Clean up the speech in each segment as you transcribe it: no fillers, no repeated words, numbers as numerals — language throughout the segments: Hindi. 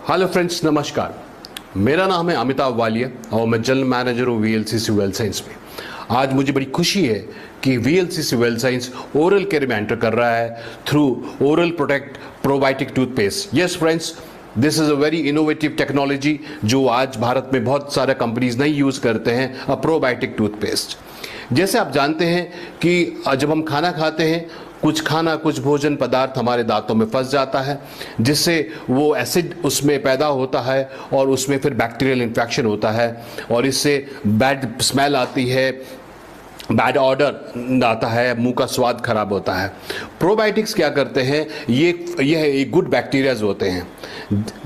हेलो फ्रेंड्स, नमस्कार। मेरा नाम है अमिताभ वालिया और मैं जनरल मैनेजर हूँ वीएलसीसी वेल साइंस में। आज मुझे बड़ी खुशी है कि VLCC well science oral care में एंटर कर रहा है through oral protect probiotic toothpaste. Yes friends, this is a very innovative technology जो आज भारत में बहुत सारे कंपनीज नहीं यूज़ करते हैं, अ प्रोबायोटिक टूथपेस्ट। जैसे आप जानते हैं कि जब हम खाना खाते हैं, कुछ भोजन पदार्थ हमारे दांतों में फंस जाता है, जिससे वो एसिड उसमें पैदा होता है और उसमें फिर बैक्टीरियल इन्फेक्शन होता है और इससे बैड स्मेल आती है, बैड आता है, मुंह का स्वाद खराब होता है। प्रोबायोटिक्स क्या करते हैं, यह एक गुड बैक्टीरियाज होते हैं।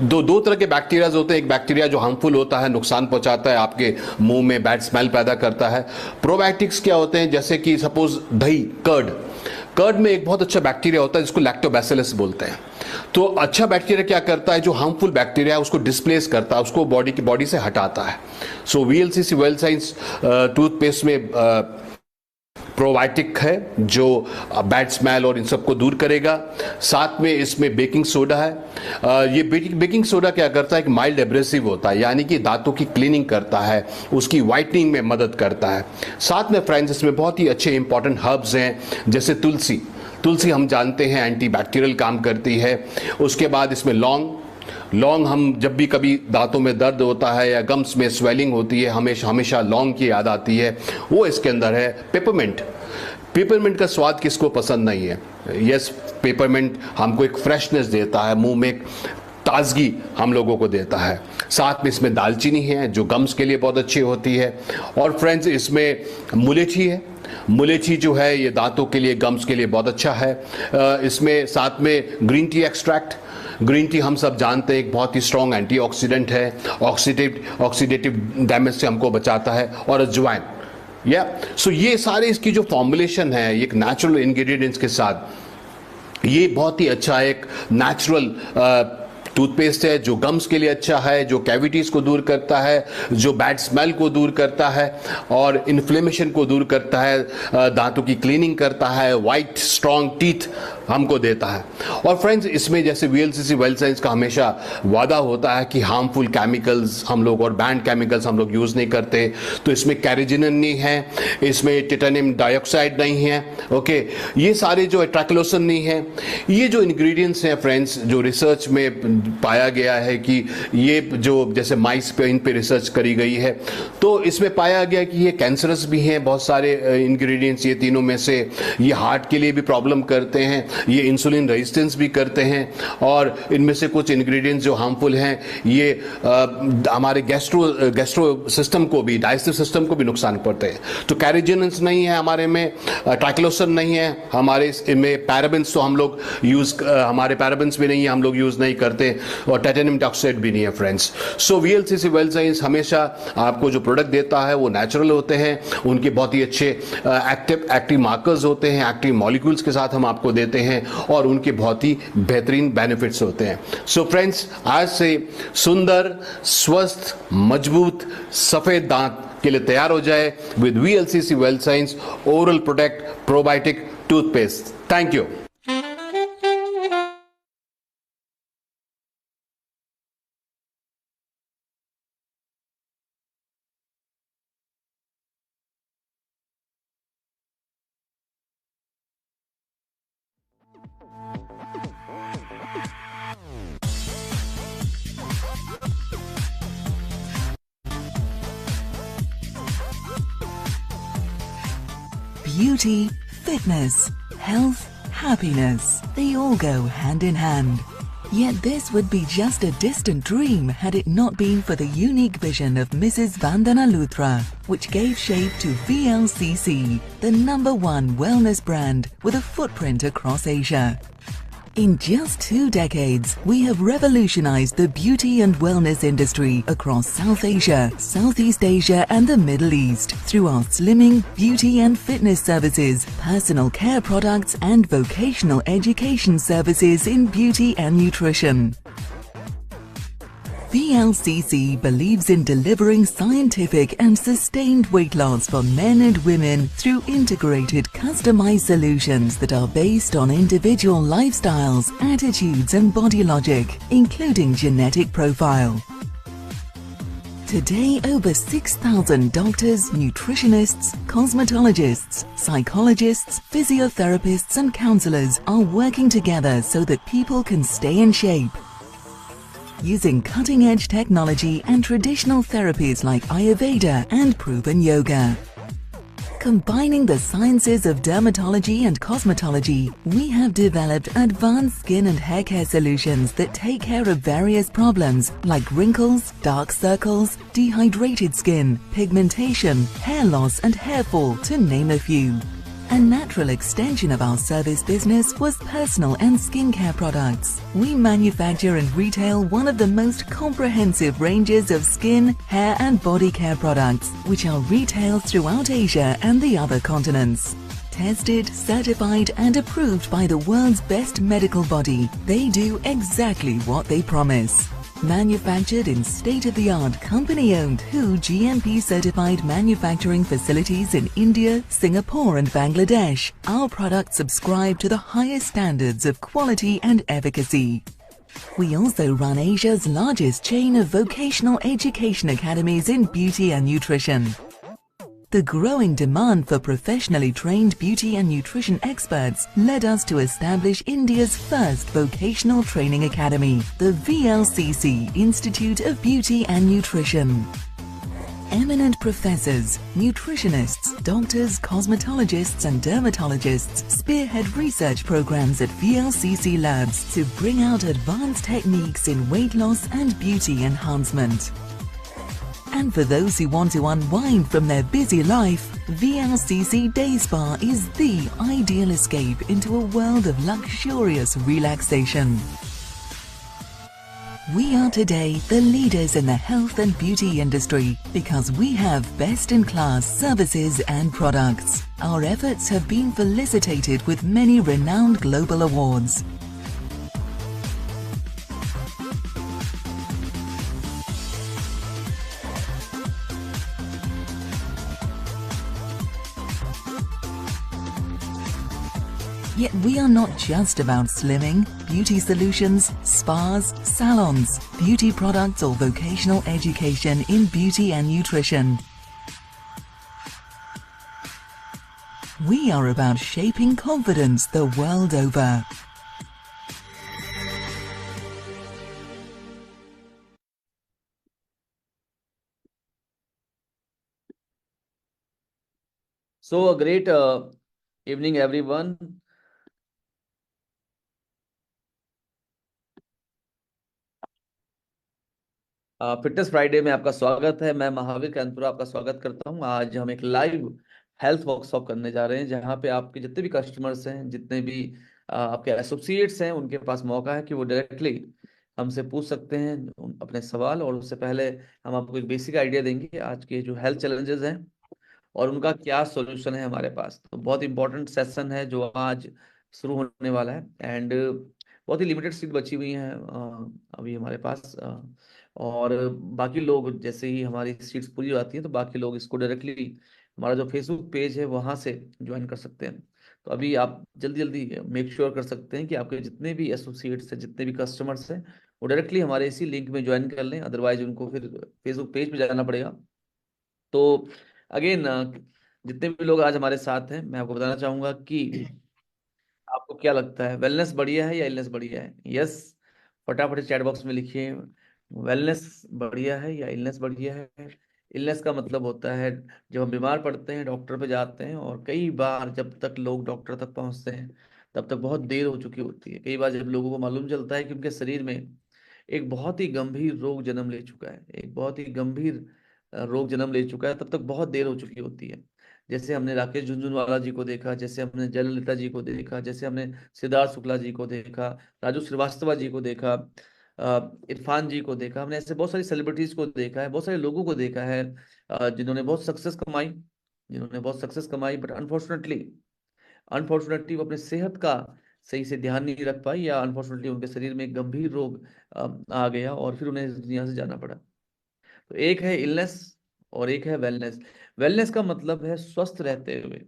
दो तरह के बैक्टीरियाज होते हैं। एक बैक्टीरिया जो हार्मफुल होता है, नुकसान पहुंचाता है, आपके मुंह में बैड स्मेल पैदा करता है। प्रोबायोटिक्स क्या होते हैं, जैसे कि सपोज दही, कर्ड में एक बहुत अच्छा बैक्टीरिया होता है जिसको लैक्टोबैसिलस बोलते हैं। तो अच्छा बैक्टीरिया क्या करता है, जो हार्मफुल बैक्टीरिया है उसको डिस्प्लेस करता है, उसको बॉडी से हटाता है। सो वीएलसीसी वेल साइंस टूथपेस्ट में प्रोबायोटिक है जो बैड स्मेल और इन सबको दूर करेगा। साथ में इसमें बेकिंग सोडा है। ये बेकिंग सोडा क्या करता है, कि माइल्ड एब्रेसिव होता है, यानी कि दांतों की क्लीनिंग करता है, उसकी वाइटनिंग में मदद करता है। साथ में फ्रेंड्स इसमें बहुत ही अच्छे इंपॉर्टेंट हर्ब्स हैं, जैसे तुलसी हम जानते हैं एंटीबैक्टीरियल काम करती है। उसके बाद इसमें लौंग हम जब भी कभी दांतों में दर्द होता है या गम्स में स्वेलिंग होती है, हमेशा लौंग की याद आती है, वो इसके अंदर है। पेपरमिंट का स्वाद किसको पसंद नहीं है। यस, पेपरमिंट हमको एक फ्रेशनेस देता है, मुंह में एक ताजगी हम लोगों को देता है। साथ में इसमें दालचीनी है जो गम्स के लिए बहुत अच्छी होती है। और फ्रेंड्स इसमें मुलेठी है। मुलेठी जो है ये दांतों के लिए, गम्स के लिए बहुत अच्छा है। इसमें साथ में ग्रीन टी हम सब जानते हैं एक बहुत ही स्ट्रॉन्ग एंटीऑक्सीडेंट है, ऑक्सीडेटिव डैमेज से हमको बचाता है। और अजवाइन, सो ये सारे इसकी जो फॉर्मुलेशन है एक नेचुरल इंग्रेडिएंट्स के साथ, ये बहुत ही अच्छा एक नेचुरल टूथपेस्ट है जो गम्स के लिए अच्छा है, जो कैविटीज को दूर करता है, जो बैड स्मेल को दूर करता है और इन्फ्लेमेशन को दूर करता है, दांतों की क्लीनिंग करता है, वाइट स्ट्रॉन्ग टीथ हमको देता है। और फ्रेंड्स इसमें जैसे वीएलसीसी वेल साइंस का हमेशा वादा होता है कि हार्मफुल केमिकल्स हम लोग और बैंड केमिकल्स हम लोग यूज़ नहीं करते। तो इसमें कैरेजिनन नहीं है, इसमें टिटेनियम डाइऑक्साइड नहीं है, ओके, ये सारे जो ट्रैक्लोसन नहीं है। ये जो इंग्रेडिएंट्स हैं फ्रेंड्स, जो रिसर्च में पाया गया है कि ये जो जैसे माइस पे इन पे रिसर्च करी गई है, तो इसमें पाया गया कि ये कैंसरस भी हैं बहुत सारे इंग्रेडिएंट्स, ये तीनों में से। ये हार्ट के लिए भी प्रॉब्लम करते हैं, ये इंसुलिन रेजिस्टेंस भी करते हैं, और इनमें से कुछ इंग्रेडिएंट्स जो हार्मफुल हैं ये हमारे गैस्ट्रो सिस्टम को भी, डाइजेस्टिव सिस्टम को भी नुकसान पड़ते हैं। तो कैरेजिनस नहीं है हमारे में, ट्राइक्लोसन नहीं है हमारे में, पैराबेंस तो हम लोग हमारे पैराबेंस भी नहीं है, हम लोग यूज़ नहीं करते, और टाइटेनियम डाइऑक्साइड भी नहीं है फ्रेंड्स। सो वीएलसीसी वेल साइंस हमेशा आपको जो प्रोडक्ट देता है वो नेचुरल होते हैं, उनके बहुत ही अच्छे एक्टिव मार्कर्स होते हैं, एक्टिव मॉलिक्यूल्स के साथ हम आपको देते हैं, और उनके बहुत ही बेहतरीन बेनिफिट्स होते हैं। सो फ्रेंड्स, आज से सुंदर, स्वस्थ, मजबूत, सफेद दांत के लिए तैयार हो जाए with VLCC well science oral protect probiotic toothpaste. Thank you. Beauty, fitness, health, happiness, they all go hand in hand. Yet this would be just a distant dream had it not been for the unique vision of Mrs. Vandana Luthra, which gave shape to VLCC, the #1 wellness brand with a footprint across Asia. In just 2 decades, we have revolutionized the beauty and wellness industry across South Asia, Southeast Asia and the Middle East through our slimming, beauty and fitness services, personal care products and vocational education services in beauty and nutrition. VLCC believes in delivering scientific and sustained weight loss for men and women through integrated, customized solutions that are based on individual lifestyles, attitudes and body logic, including genetic profile. Today, over 6,000 doctors, nutritionists, cosmetologists, psychologists, physiotherapists and counselors are working together so that people can stay in shape. Using cutting-edge technology and traditional therapies like Ayurveda and proven yoga. Combining the sciences of dermatology and cosmetology, we have developed advanced skin and hair care solutions that take care of various problems like wrinkles, dark circles, dehydrated skin, pigmentation, hair loss and hair fall, to name a few. A natural extension of our service business was personal and skincare products. We manufacture and retail one of the most comprehensive ranges of skin, hair and body care products, which are retailed throughout Asia and the other continents. Tested, certified and approved by the world's best medical body, they do exactly what they promise. Manufactured in state-of-the-art company-owned WHO GMP-certified manufacturing facilities in India, Singapore and Bangladesh, our products subscribe to the highest standards of quality and efficacy. We also run Asia's largest chain of vocational education academies in beauty and nutrition. The growing demand for professionally trained beauty and nutrition experts led us to establish India's first vocational training academy, the VLCC Institute of Beauty and Nutrition. Eminent professors, nutritionists, doctors, cosmetologists and dermatologists spearhead research programs at VLCC Labs to bring out advanced techniques in weight loss and beauty enhancement. And for those who want to unwind from their busy life, VLCC Day Spa is the ideal escape into a world of luxurious relaxation. We are today the leaders in the health and beauty industry because we have best-in-class services and products. Our efforts have been felicitated with many renowned global awards. Yet we are not just about slimming, beauty solutions, spas, salons, beauty products or vocational education in beauty and nutrition. We are about shaping confidence the world over. So a great evening everyone. Fitness Friday में आपका स्वागत है। मैं महावीर कानपुरा आपका स्वागत करता हूं। आज हम एक लाइव हेल्थ वर्कशॉप करने जा रहे हैं जहां पे आपके जितने भी कस्टमर्स हैं, जितने भी आपके एसोसिएट्स हैं, उनके पास मौका है कि वो डायरेक्टली हमसे पूछ सकते हैं अपने सवाल। और उससे पहले हम आपको एक बेसिक आइडिया देंगे आज के जो हेल्थ चैलेंजेस हैं और उनका क्या सॉल्यूशन है हमारे पास। तो बहुत इंपॉर्टेंट सेशन है जो आज शुरू होने वाला है एंड बहुत ही लिमिटेड सीट बची हुई हैं अभी हमारे पास। और बाकी लोग जैसे ही हमारी सीट्स पूरी हो जाती हैं तो बाकी लोग इसको डायरेक्टली हमारा जो फेसबुक पेज है वहां से ज्वाइन कर सकते हैं। तो अभी आप जल्दी जल्दी मेक श्योर कर सकते हैं कि आपके जितने भी एसोसिएट्स हैं, जितने भी कस्टमर्स हैं, वो डायरेक्टली हमारे इसी लिंक में ज्वाइन कर लें, अदरवाइज उनको फिर फेसबुक पेज पे जाना पड़ेगा। तो अगेन जितने भी लोग आज हमारे साथ हैं, मैं आपको बताना चाहूंगा कि आपको क्या लगता है, वेलनेस बढ़िया है या इलनेस बढ़िया है? यस, फटाफट चैट बॉक्स में लिखिए, वेलनेस बढ़िया है या इलनेस बढ़िया है। इलनेस का मतलब होता है जब हम बीमार पड़ते हैं, डॉक्टर पे जाते हैं और कई बार जब तक लोग डॉक्टर तक पहुंचते हैं तब तक बहुत देर हो चुकी होती है। कई बार जब लोगों को मालूम चलता है कि उनके शरीर में एक बहुत ही गंभीर रोग जन्म ले चुका है, एक बहुत ही गंभीर रोग जन्म ले चुका है, तब तक बहुत देर हो चुकी होती है। जैसे हमने राकेश झुनझुनवाला जी को देखा, जैसे हमने जयललिता जी को देखा, जैसे हमने सिद्धार्थ शुक्ला जी को देखा, राजू श्रीवास्तव जी को देखा, इरफान जी को देखा। हमने ऐसे बहुत सारी सेलिब्रिटीज को देखा है, बहुत सारे लोगों को देखा है जिन्होंने बहुत सक्सेस कमाई, बट अनफॉर्चुनेटली वो अपने सेहत का सही से ध्यान नहीं रख पाई, या अनफॉर्चुनेटली उनके शरीर में एक गंभीर रोग आ गया और फिर उन्हें इस दुनिया से जाना पड़ा। तो एक है इलनेस और एक है वेलनेस। वेलनेस का मतलब है स्वस्थ रहते हुए।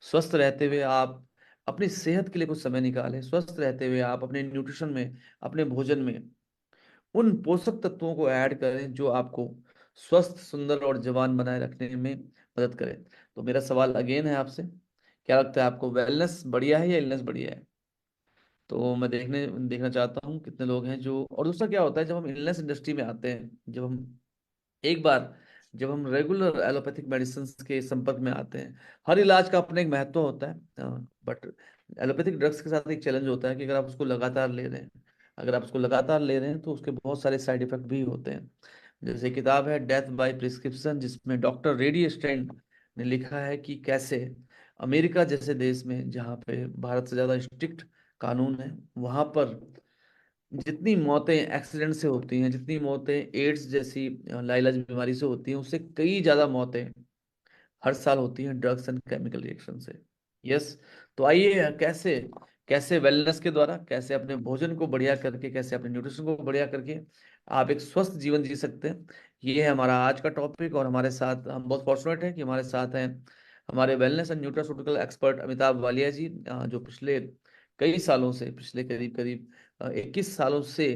स्वस्थ रहते हुए आप अपनी सेहत के लिए कुछ समय निकालें, स्वस्थ रहते हुए आप अपने न्यूट्रिशन में, अपने भोजन में उन पोषक तत्वों को ऐड करें जो आपको स्वस्थ, सुंदर और जवान बनाए रखने में मदद करें। तो मेरा सवाल अगेन है आपसे, क्या लगता है आपको, वेलनेस बढ़िया है या इलनेस बढ़िया है? तो मैं देखना चाहता हूँ कितने लोग हैं जो। और दूसरा क्या होता है, जब हम इलनेस इंडस्ट्री में आते हैं, एक बार जब हम रेगुलर एलोपैथिक मेडिसिन के संपर्क में आते हैं, हर इलाज का अपना एक महत्व होता है, बट एलोपैथिक ड्रग्स के साथ एक चैलेंज होता है कि अगर आप उसको लगातार ले रहे हैं, अगर आप उसको लगातार ले रहे हैं तो उसके बहुत सारे साइड इफेक्ट भी होते हैं। जैसे किताब है डेथ बाय प्रिस्क्रिप्शन, जिसमें डॉक्टर रेडी स्टैंड ने लिखा है कि कैसे अमेरिका जैसे देश में, जहाँ पे भारत से ज़्यादा स्ट्रिक्ट कानून है, वहाँ पर जितनी मौतें एक्सीडेंट से होती हैं, जितनी मौतें एड्स जैसी लाइलाज बीमारी से होती हैं, उससे कई ज्यादा मौतें हर साल होती हैं ड्रग्स एंड केमिकल रिएक्शन से। यस। तो आइए, कैसे कैसे वेलनेस के द्वारा, कैसे अपने भोजन को बढ़िया करके, कैसे अपने न्यूट्रिशन को बढ़िया करके आप एक स्वस्थ जीवन जी सकते हैं, ये है हमारा आज का टॉपिक। और हमारे साथ हम बहुत फॉर्चुनेट हैं कि हमारे साथ हैं हमारे wellness and nutraceutical expert Amitabh Walia ji, जो पिछले कई सालों से, पिछले करीब करीब 21 सालों से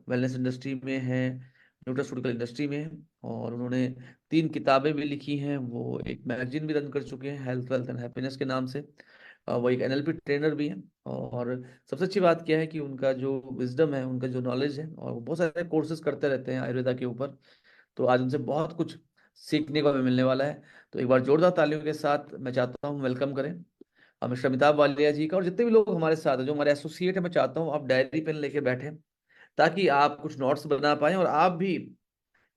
वेलनेस इंडस्ट्री में है, न्यूट्रास्यूटिकल इंडस्ट्री में है। और उन्होंने 3 किताबें भी लिखी हैं, वो एक मैगजीन भी रन कर चुके हैं, हेल्थ वेल्थ एंड हैप्पीनेस के नाम से। वो एक एनएलपी ट्रेनर भी हैं। और सबसे अच्छी बात क्या है कि उनका जो विजडम है, उनका जो नॉलेज है, और वो बहुत सारे कोर्सेज करते रहते हैं आयुर्वेदा के ऊपर। तो आज उनसे बहुत कुछ सीखने को हमें मिलने वाला है। तो एक बार जोरदार तालियों के साथ मैं चाहता हूँ वेलकम करें मिस्टर अमिताभ वालिया जी का। और जितने भी लोग हमारे साथ हैं, जो हमारे एसोसिएट है, मैं चाहता हूँ आप डायरी पेन लेके बैठे, ताकि आप कुछ नोट्स बना पाएं और आप भी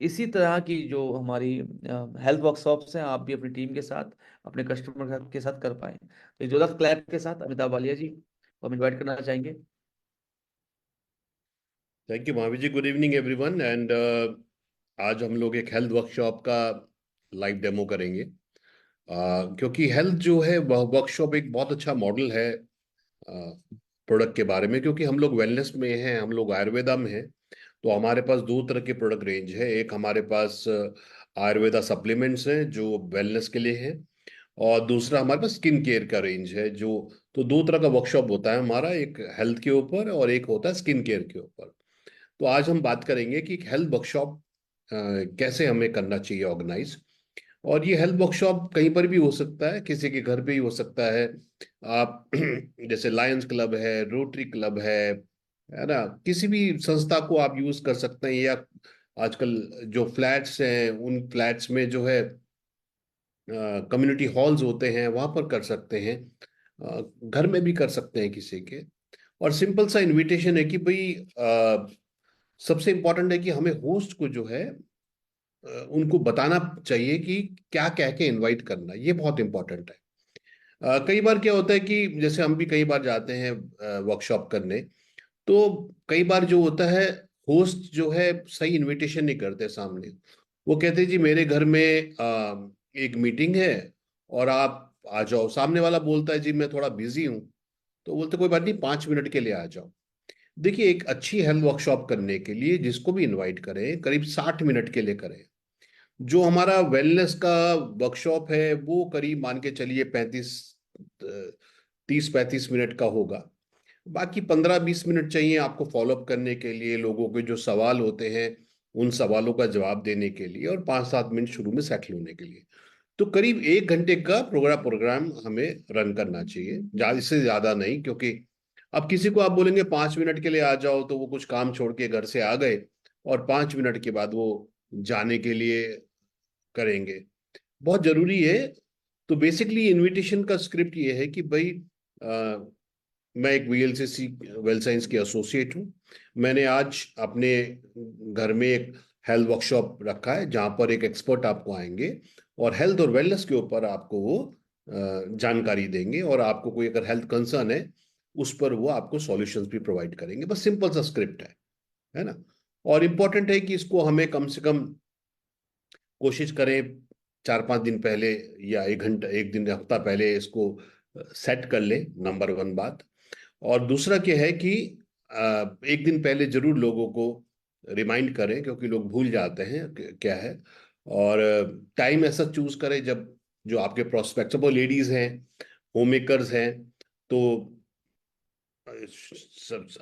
इसी तरह की जो हमारी हेल्थ वर्कशॉप्स हैं, आप भी अपनी टीम के साथ, अपने कस्टमर के साथ कर पाएं। तो एक जोरदार क्लैप के साथ अमिताभ वालिया जी को हम इन्वाइट करना चाहेंगे। Thank you Mahavir ji. Good evening everyone. And आज हम लोग एक हेल्थ वर्कशॉप का लाइव डेमो करेंगे। क्योंकि हेल्थ जो है वह वर्कशॉप एक बहुत अच्छा मॉडल है प्रोडक्ट के बारे में, क्योंकि हम लोग वेलनेस में हैं, हम लोग आयुर्वेदा में हैं। तो हमारे पास दो तरह के प्रोडक्ट रेंज है। एक हमारे पास आयुर्वेदा सप्लीमेंट्स हैं जो वेलनेस के लिए हैं, और दूसरा हमारे पास स्किन केयर का रेंज है जो। तो दो तरह का वर्कशॉप होता है हमारा, एक हेल्थ के ऊपर और एक होता है स्किन केयर के ऊपर। तो आज हम बात करेंगे कि हेल्थ वर्कशॉप कैसे हमें करना चाहिए ऑर्गेनाइज। और ये हेल्थ वर्कशॉप कहीं पर भी हो सकता है, किसी के घर पे ही हो सकता है। आप जैसे लायंस क्लब है, रोटरी क्लब है ना, किसी भी संस्था को आप यूज कर सकते हैं, या आजकल जो फ्लैट्स हैं उन फ्लैट्स में जो है कम्युनिटी हॉल्स होते हैं, वहां पर कर सकते हैं। घर में भी कर सकते हैं किसी के। और सिंपल सा इनविटेशन है कि भाई सबसे इंपॉर्टेंट है कि हमें होस्ट को जो है उनको बताना चाहिए कि क्या कह के इनवाइट करना, ये बहुत इंपॉर्टेंट है। कई बार क्या होता है कि जैसे हम भी कई बार जाते हैं वर्कशॉप करने, तो कई बार जो होता है होस्ट जो है सही इनविटेशन नहीं करते सामने। वो कहते हैं जी मेरे घर में एक मीटिंग है और आप आ जाओ। सामने वाला बोलता है जी मैं थोड़ा बिजी हूँ, तो बोलते कोई बात नहीं, 5 मिनट के लिए आ जाओ। देखिए, एक अच्छी हेल्थ वर्कशॉप करने के लिए जिसको भी इनवाइट करें करीब 60 मिनट के लिए करें। जो हमारा वेलनेस का वर्कशॉप है वो करीब मान के चलिए 30-35 मिनट का होगा। बाकी 15-20 मिनट चाहिए आपको फॉलोअप करने के लिए, लोगों के जो सवाल होते हैं उन सवालों का जवाब देने के लिए, और 5-7 मिनट शुरू में सेटल होने के लिए। तो करीब 1 घंटे का प्रोग्राम हमें रन करना चाहिए, इससे ज्यादा नहीं। क्योंकि अब किसी को आप बोलेंगे 5 मिनट के लिए आ जाओ, तो वो कुछ काम छोड़ के घर से आ गए और 5 मिनट के बाद वो जाने के लिए करेंगे। बहुत जरूरी है। तो बेसिकली इनविटेशन का स्क्रिप्ट ये है कि भाई मैं एक वीएलसीसी वेल साइंस के एसोसिएट हूँ। मैंने आज अपने घर में एक हेल्थ वर्कशॉप रखा है जहाँ पर एक एक्सपर्ट आपको आएंगे और हेल्थ और वेलनेस के ऊपर आपको वो जानकारी देंगे, और आपको कोई अगर हेल्थ कंसर्न है उस पर वो आपको सॉल्यूशंस भी प्रोवाइड करेंगे। बस सिंपल सा स्क्रिप्ट है ना। और इम्पोर्टेंट है कि इसको हमें कम से कम कोशिश करें 4-5 दिन पहले या 1 घंटा, 1 दिन, हफ्ता पहले इसको सेट कर ले, नंबर 1 बात। और दूसरा क्या है कि एक दिन पहले जरूर लोगों को रिमाइंड करें, क्योंकि लोग भूल जाते हैं क्या है। और टाइम ऐसा चूज करें जब जो आपके प्रोस्पेक्ट, वो लेडीज हैं, होम मेकर्स हैं, तो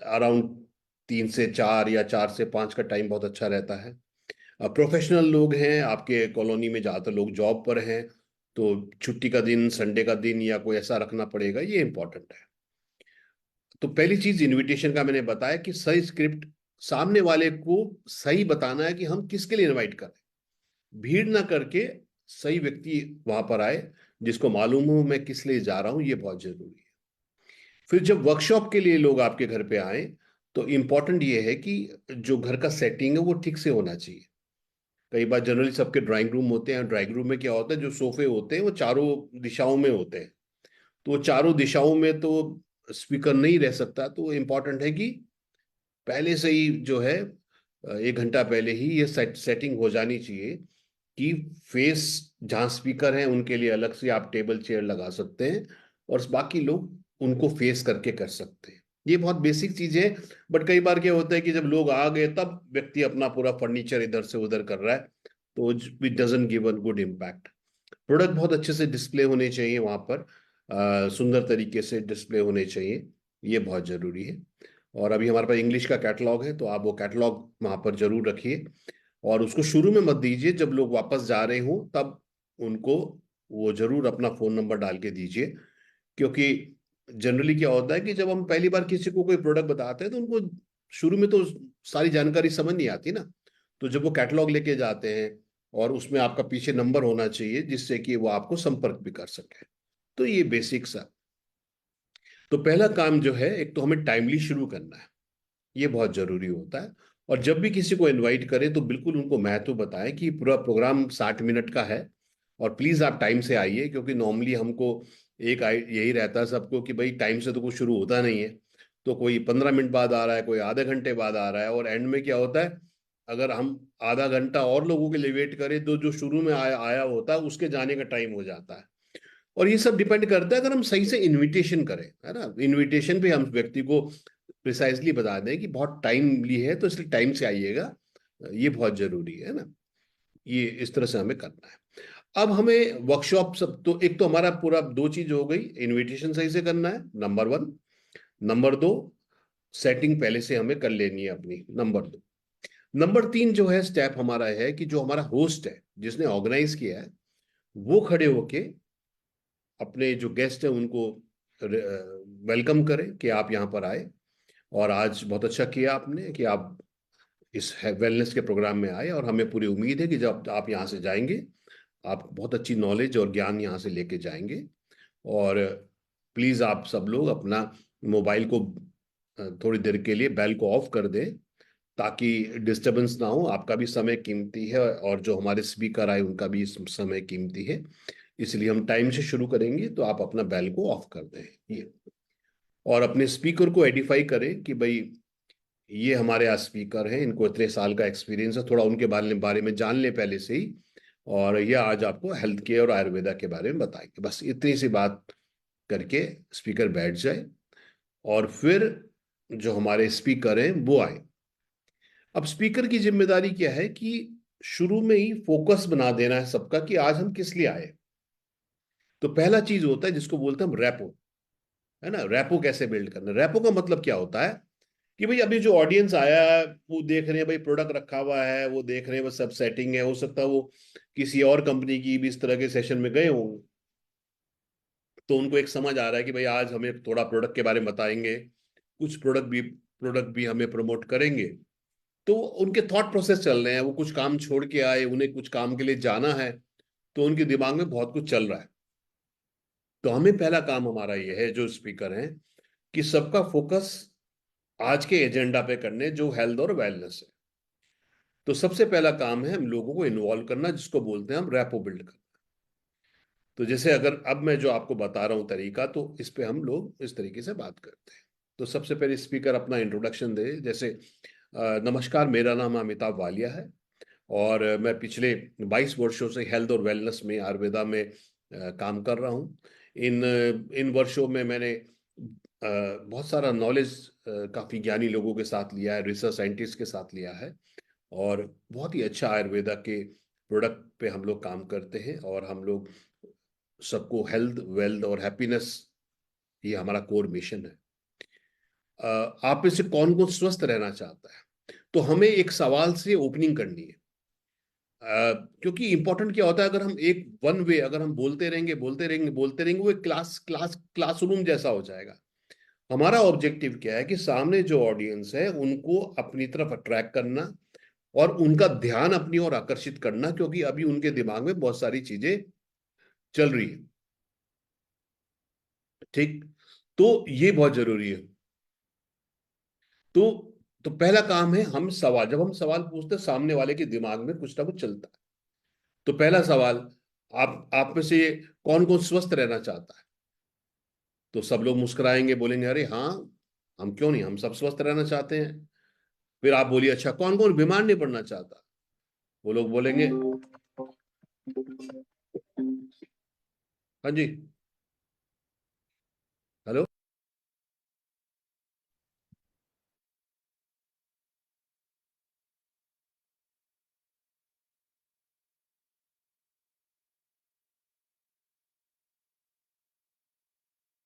अराउंड 3 से 4 या 4 से 5 का टाइम बहुत अच्छा रहता है। प्रोफेशनल लोग हैं, आपके कॉलोनी में ज़्यादातर लोग जॉब पर हैं, तो छुट्टी का दिन, संडे का दिन या कोई ऐसा रखना पड़ेगा, ये इंपॉर्टेंट है। तो पहली चीज इनविटेशन का मैंने बताया कि सही स्क्रिप्ट, सामने वाले को सही बताना है कि हम किसके लिए इनवाइट कर रहे हैं, भीड़ ना करके सही व्यक्ति वहां पर आए जिसको मालूम हो मैं किस लिए जा रहा हूं, ये बहुत जरूरी है। फिर जब वर्कशॉप के लिए लोग आपके घर पे आए, तो इंपॉर्टेंट ये है कि जो घर का सेटिंग है वो ठीक से होना चाहिए। कई बार जनरली सबके ड्राइंग रूम होते हैं, ड्राइंग रूम में क्या होता है, जो सोफे होते हैं वो चारों दिशाओं में होते हैं, तो वो चारों दिशाओं में तो स्पीकर नहीं रह सकता। तो इम्पॉर्टेंट है कि पहले से ही जो है 1 घंटा पहले ही ये सेटिंग हो जानी चाहिए कि फेस जहाँ स्पीकर हैं उनके लिए अलग से आप टेबल चेयर लगा सकते हैं, और बाकी लोग उनको फेस करके कर सकते हैं। ये बहुत बेसिक चीजें हैं। बट कई बार क्या होता है कि जब लोग आ गए तब व्यक्ति अपना पूरा फर्नीचर इधर से उधर कर रहा है, तो it doesn't give a good impact. Product बहुत अच्छे से डिस्प्ले होने चाहिए वहां पर, सुंदर तरीके से डिस्प्ले होने चाहिए, ये बहुत जरूरी है। और अभी हमारे पास इंग्लिश का कैटलॉग है, तो आप वो कैटलॉग वहां पर जरूर रखिए, और उसको शुरू में मत दीजिए, जब लोग वापस जा रहे हो तब उनको वो जरूर अपना फोन नंबर डाल के दीजिए। क्योंकि जनरली क्या होता है कि जब हम पहली बार किसी को कोई प्रोडक्ट बताते हैं तो उनको शुरू में तो सारी जानकारी समझ नहीं आती ना, तो जब वो कैटलॉग लेके जाते हैं, और उसमें आपका पीछे नंबर होना चाहिए जिससे कि वो आपको संपर्क भी कर सके। तो ये बेसिक सा। तो पहला काम जो है, एक तो हमें टाइमली शुरू करना है, ये बहुत जरूरी होता है। और जब भी किसी को इनवाइट करें तो बिल्कुल उनको महत्व बताएं कि पूरा प्रोग्राम 60 मिनट का है, और प्लीज आप टाइम से आइए, क्योंकि नॉर्मली हमको यही रहता है सबको कि भाई टाइम से तो कुछ शुरू होता नहीं है। तो कोई 15 मिनट बाद आ रहा है, कोई आधे घंटे बाद आ रहा है, और एंड में क्या होता है, अगर हम आधा घंटा और लोगों के लिए वेट करें तो जो शुरू में आया आया होता है उसके जाने का टाइम हो जाता है। और ये सब डिपेंड करता है अगर हम सही से इनविटेशन करें, है ना। इनविटेशन पे हम व्यक्ति को प्रिसाइजली बता दें कि बहुत टाइमली है तो इसलिए टाइम से आइएगा, ये बहुत जरूरी है ना। ये इस तरह से हमें करना है। अब हमें वर्कशॉप सब, तो एक तो हमारा पूरा 2 चीज हो गई, इनविटेशन सही से करना है, नंबर 1। नंबर 2, सेटिंग पहले से हमें कर लेनी है अपनी, नंबर 2। नंबर 3 जो है स्टेप हमारा है कि जो हमारा होस्ट है जिसने ऑर्गेनाइज किया है, वो खड़े होके अपने जो गेस्ट है उनको वेलकम करें कि आप यहाँ पर आए, और आज बहुत अच्छा किया आपने कि आप इस वेलनेस के प्रोग्राम में आए, और हमें पूरी उम्मीद है कि जब आप यहाँ से जाएंगे आप बहुत अच्छी नॉलेज और ज्ञान यहाँ से लेके जाएंगे। और प्लीज़ आप सब लोग अपना मोबाइल को थोड़ी देर के लिए बेल को ऑफ कर दें, ताकि डिस्टरबेंस ना हो। आपका भी समय कीमती है, और जो हमारे स्पीकर आए उनका भी समय कीमती है, इसलिए हम टाइम से शुरू करेंगे, तो आप अपना बेल को ऑफ कर दें ये। और अपने स्पीकर को एडिफाई करें कि भाई ये हमारे यहाँ स्पीकर हैं, इनको इतने साल का एक्सपीरियंस है, थोड़ा उनके बारे में जान ले पहले से ही, और ये आज आपको हेल्थ केयर और आयुर्वेदा के बारे में बताएंगे। बस इतनी सी बात करके स्पीकर बैठ जाए, और फिर जो हमारे स्पीकर हैं वो आए। अब स्पीकर की जिम्मेदारी क्या है कि शुरू में ही फोकस बना देना है सबका कि आज हम किस लिए आए। तो पहला चीज होता है जिसको बोलते हैं हम रैपो, है ना। रैपो कैसे बिल्ड करना, रैपो का मतलब क्या होता है कि भाई अभी जो ऑडियंस आया है वो देख रहे हैं भाई प्रोडक्ट रखा हुआ है, वो देख रहे हैं बस सब सेटिंग है, हो सकता है वो किसी और कंपनी की भी इस तरह के सेशन में गए होंगे, तो उनको एक समझ आ रहा है कि भाई आज हमें थोड़ा प्रोडक्ट के बारे में बताएंगे, कुछ प्रोडक्ट भी हमें प्रमोट करेंगे। तो उनके थॉट प्रोसेस चल रहे हैं, वो कुछ काम छोड़ के आए, उन्हें कुछ काम के लिए जाना है, तो उनके दिमाग में बहुत कुछ चल रहा है। तो हमें पहला काम हमारा ये है जो स्पीकर हैं कि सबका फोकस आज के एजेंडा पे करने, जो हेल्थ और वेलनेस है। तो सबसे पहला काम है हम लोगों को इन्वॉल्व करना, जिसको बोलते हैं हम रैपो बिल्ड करना। तो जैसे अगर अब मैं जो आपको बता रहा हूँ तरीका, तो इस पे हम लोग इस तरीके से बात करते हैं। तो सबसे पहले स्पीकर अपना इंट्रोडक्शन दे, जैसे नमस्कार, मेरा नाम अमिताभ वालिया है, और मैं पिछले 22 वर्षों से हेल्थ और वेलनेस में, आयुर्वेदा में काम कर रहा हूँ। इन इन वर्षों में मैंने बहुत सारा नॉलेज काफी ज्ञानी लोगों के साथ लिया है, रिसर्च साइंटिस्ट के साथ लिया है, और बहुत ही अच्छा आयुर्वेदा के प्रोडक्ट पे हम लोग काम करते हैं, और हम लोग सबको हेल्थ, वेल्थ और हैप्पीनेस, ये हमारा कोर मिशन है। आप में से कौन कौन स्वस्थ रहना चाहता है? तो हमें एक सवाल से ओपनिंग करनी है। क्योंकि इंपॉर्टेंट क्या होता है, अगर हम एक वन वे अगर हम बोलते रहेंगे बोलते रहेंगे बोलते रहेंगे, वो एक क्लासरूम जैसा हो जाएगा। हमारा ऑब्जेक्टिव क्या है कि सामने जो ऑडियंस है उनको अपनी तरफ अट्रैक्ट करना और उनका ध्यान अपनी ओर आकर्षित करना, क्योंकि अभी उनके दिमाग में बहुत सारी चीजें चल रही है। ठीक, तो ये बहुत जरूरी है। तो तो पहला काम है, हम सवाल जब हम सवाल पूछते हैं, सामने वाले के दिमाग में कुछ ना कुछ चलता है। तो पहला सवाल, आप में से कौन कौन स्वस्थ रहना चाहता है? तो सब लोग मुस्कुराएंगे, बोलेंगे अरे हाँ, हम क्यों नहीं, हम सब स्वस्थ रहना चाहते हैं। फिर आप बोलिए अच्छा, कौन कौन बीमार नहीं पड़ना चाहता? वो लोग बोलेंगे हाँ जी, हेलो।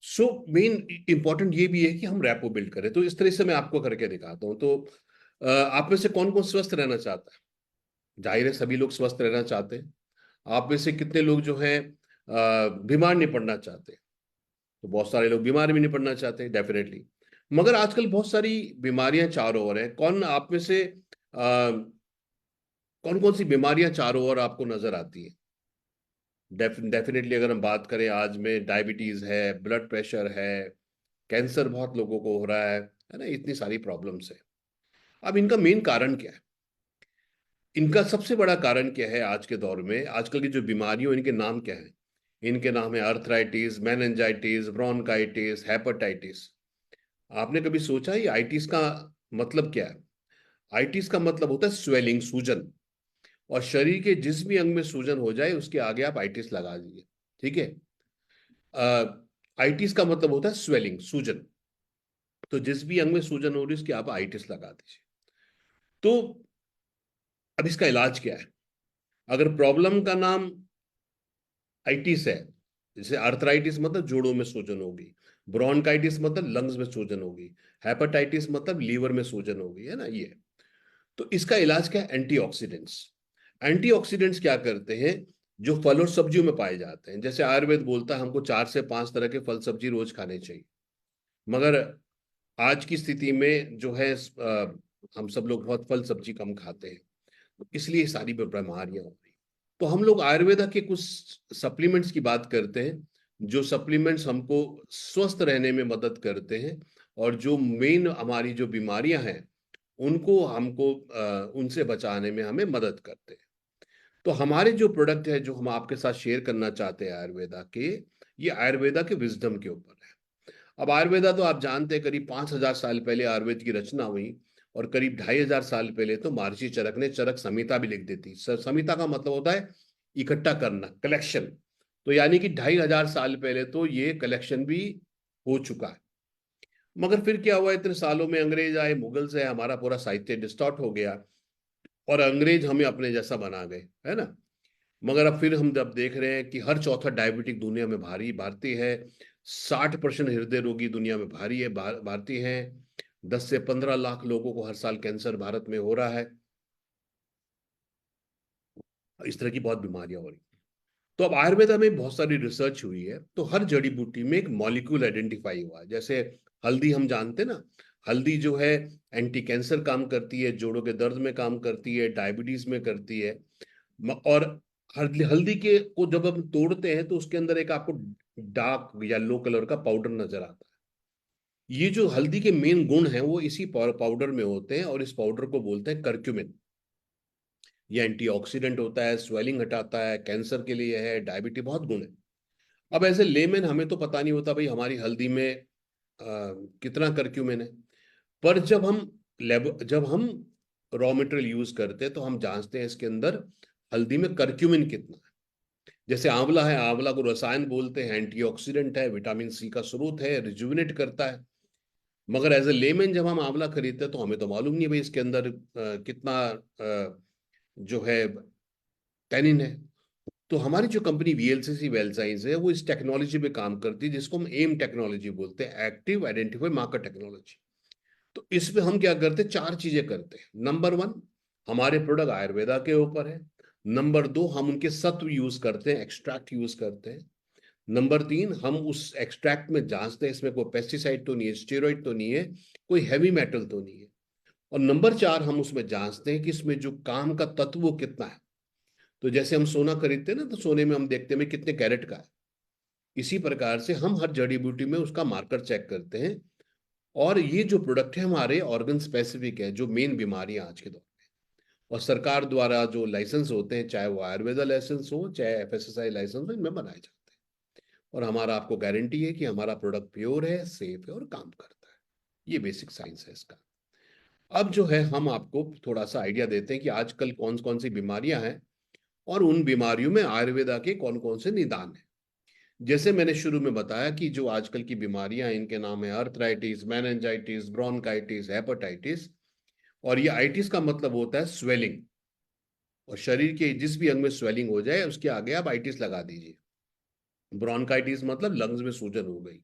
सो मेन इंपॉर्टेंट ये भी है कि हम रैपो बिल्ड करें। तो इस तरह से मैं आपको करके दिखाता हूँ। तो आप में से कौन कौन स्वस्थ रहना चाहता है? जाहिर है सभी लोग स्वस्थ रहना चाहते हैं। आप में से कितने लोग जो हैं बीमार नहीं पड़ना चाहते? तो बहुत सारे लोग बीमार भी नहीं पड़ना चाहते, डेफिनेटली। मगर आजकल बहुत सारी बीमारियां चारों ओर है। कौन आप में से कौन कौन सी बीमारियां चारों ओर आपको नजर आती है? डेफिनेटली अगर हम बात करें, आज में डायबिटीज है, ब्लड प्रेशर है, कैंसर बहुत लोगों को हो रहा है ना, इतनी सारी प्रॉब्लम्स है। अब इनका मेन कारण क्या है? इनका सबसे बड़ा कारण क्या है आज के दौर में? आजकल की जो बीमारियों, इनके नाम क्या है? इनके नाम है अर्थराइटिस, मेनिंजाइटिस, ब्रोंकाइटिस, हेपेटाइटिस। आपने कभी सोचा ये आइटिस का मतलब क्या है? आइटिस का मतलब होता है स्वेलिंग, सूजन। और शरीर के जिस भी अंग में सूजन हो जाए उसके आगे आप आइटिस लगा दीजिए। ठीक है। आइटिस का मतलब होता है स्वेलिंग, सूजन। तो जिस भी अंग में सूजन हो रही है उसके आप आइटिस लगा दीजिए। तो अब इसका इलाज क्या है? अगर प्रॉब्लम का नाम आइटिस है, जैसे अर्थराइटिस मतलब जोड़ों में सूजन होगी, ब्रोंकाइटिस मतलब लंग्स में सूजन होगी, हेपेटाइटिस मतलब लीवर में सूजन होगी, है ना ये। तो इसका इलाज क्या है? एंटीऑक्सीडेंट्स। एंटीऑक्सीडेंट्स क्या करते हैं? जो फल और सब्जियों में पाए जाते हैं। जैसे आयुर्वेद बोलता है हमको 4 से 5 तरह के फल सब्जी रोज खाने चाहिए, मगर आज की स्थिति में जो है हम सब लोग बहुत फल सब्जी कम खाते हैं, इसलिए सारी बीमारियां हो रही। तो हम लोग आयुर्वेदा के कुछ सप्लीमेंट्स की बात करते हैं, जो सप्लीमेंट्स हमको स्वस्थ रहने में मदद करते हैं, और जो मेन हमारी जो बीमारियां हैं उनको हमको उनसे बचाने में हमें मदद करते हैं। तो हमारे जो प्रोडक्ट है जो हम आपके साथ शेयर करना चाहते हैं आयुर्वेदा के, ये आयुर्वेदा के विजडम के ऊपर है। अब आयुर्वेदा तो आप जानते हैं करीब 5,000 साल पहले आयुर्वेद की रचना हुई, और करीब 2,500 साल पहले तो महर्षि चरक ने चरक संहिता भी लिख दी थी। संहिता का मतलब होता है इकट्ठा करना, कलेक्शन। तो यानी कि 2,500 साल पहले तो ये कलेक्शन भी हो चुका है। मगर फिर क्या हुआ, इतने सालों में अंग्रेज आए, मुगल्स आए, हमारा पूरा साहित्य डिस्टॉर्ट हो गया, और अंग्रेज हमें अपने जैसा बना गए, है ना। मगर अब फिर हम जब देख रहे हैं कि हर चौथा डायबिटिक दुनिया में भारतीय है, 60% हृदय रोगी दुनिया में भारतीय हैं, 10 से 15 लाख लोगों को हर साल कैंसर भारत में हो रहा है, इस तरह की बहुत बीमारियां हो रही। तो अब आयुर्वेदा में बहुत सारी रिसर्च हुई है, तो हर जड़ी बूटी में एक मॉलिक्यूल आइडेंटिफाई हुआ है। जैसे हल्दी हम जानते हैं ना, हल्दी जो है एंटी कैंसर काम करती है, जोड़ों के दर्द में काम करती है, डायबिटीज में करती है। और हल्दी हल्दी के को जब हम तोड़ते हैं तो उसके अंदर एक आपको डार्क येलो कलर का पाउडर नजर आता है। ये जो हल्दी के मेन गुण हैं वो इसी पाउडर में होते हैं, और इस पाउडर को बोलते हैं करक्यूमिन। ये एंटीऑक्सीडेंट होता है, स्वेलिंग हटाता है, कैंसर के लिए है, डायबिटीज, बहुत गुण है। अब ऐसे लेमन हमें तो पता नहीं होता भाई हमारी हल्दी में कितना करक्यूमिन है। पर जब हम रॉ मटेरियल यूज करते हैं तो हम जांचते हैं इसके अंदर हल्दी में करक्यूमिन कितना है। जैसे आंवला है, आंवला को रसायन बोलते हैं, एंटीऑक्सीडेंट है, विटामिन सी का स्रोत है, रिजुविनेट करता है। मगर एज ए लेमैन जब हम आंवला खरीदते हैं तो हमें तो मालूम नहीं भाई इसके अंदर कितना जो है टैनिन है। तो हमारी जो कंपनी वीएलसीसी वेल साइंस है वो इस टेक्नोलॉजी पे काम करती है जिसको हम एम टेक्नोलॉजी बोलते हैं, एक्टिव आइडेंटिफाई मार्कर टेक्नोलॉजी। तो इसमें हम क्या करते हैं, चार चीजें करते हैं। नंबर वन, हमारे प्रोडक्ट आयुर्वेदा के ऊपर है। नंबर दो, हम उनके सत्व यूज करते हैं, एक्सट्रैक्ट यूज करते हैं। नंबर तीन, हम उस एक्सट्रैक्ट में जांचते हैं इसमें कोई पेस्टिसाइड तो नहीं है, स्टेरॉइड तो नहीं है, कोई हैवी मेटल तो नहीं है। और नंबर चार, हम उसमें जांचते हैं कि इसमें जो काम का तत्व वो कितना है। तो जैसे हम सोना खरीदते हैं ना, तो सोने में हम देखते हैं कितने कैरेट का है। इसी प्रकार से हम हर जड़ी बूटी में उसका मार्कर चेक करते हैं। और ये जो प्रोडक्ट है हमारे ऑर्गन स्पेसिफिक है, जो मेन बीमारियां आज के दौर में, और सरकार द्वारा जो लाइसेंस होते हैं, चाहे वो आयुर्वेदा लाइसेंस हो चाहे एफएसएसआई लाइसेंस हो, इनमें बनाए जाते हैं। और हमारा आपको गारंटी है कि हमारा प्रोडक्ट प्योर है, सेफ है और काम करता है। ये बेसिक साइंस है इसका। अब जो है हम आपको थोड़ा सा आइडिया देते हैं कि आजकल कौन कौन सी बीमारियां हैं और उन बीमारियों में आयुर्वेदा के कौन कौन से निदान हैं। जैसे मैंने शुरू में बताया कि जो आजकल की बीमारियां हैं इनके नाम है अर्थराइटिस, मेनिंजाइटिस, ब्रोंकाइटिस, हेपेटाइटिस। और ये आइटिस का मतलब होता है स्वेलिंग, और शरीर के जिस भी अंग में स्वेलिंग हो जाए उसके आगे आप आइटिस लगा दीजिए। ब्रोंकाइटिस मतलब लंग्स में सूजन हो गई,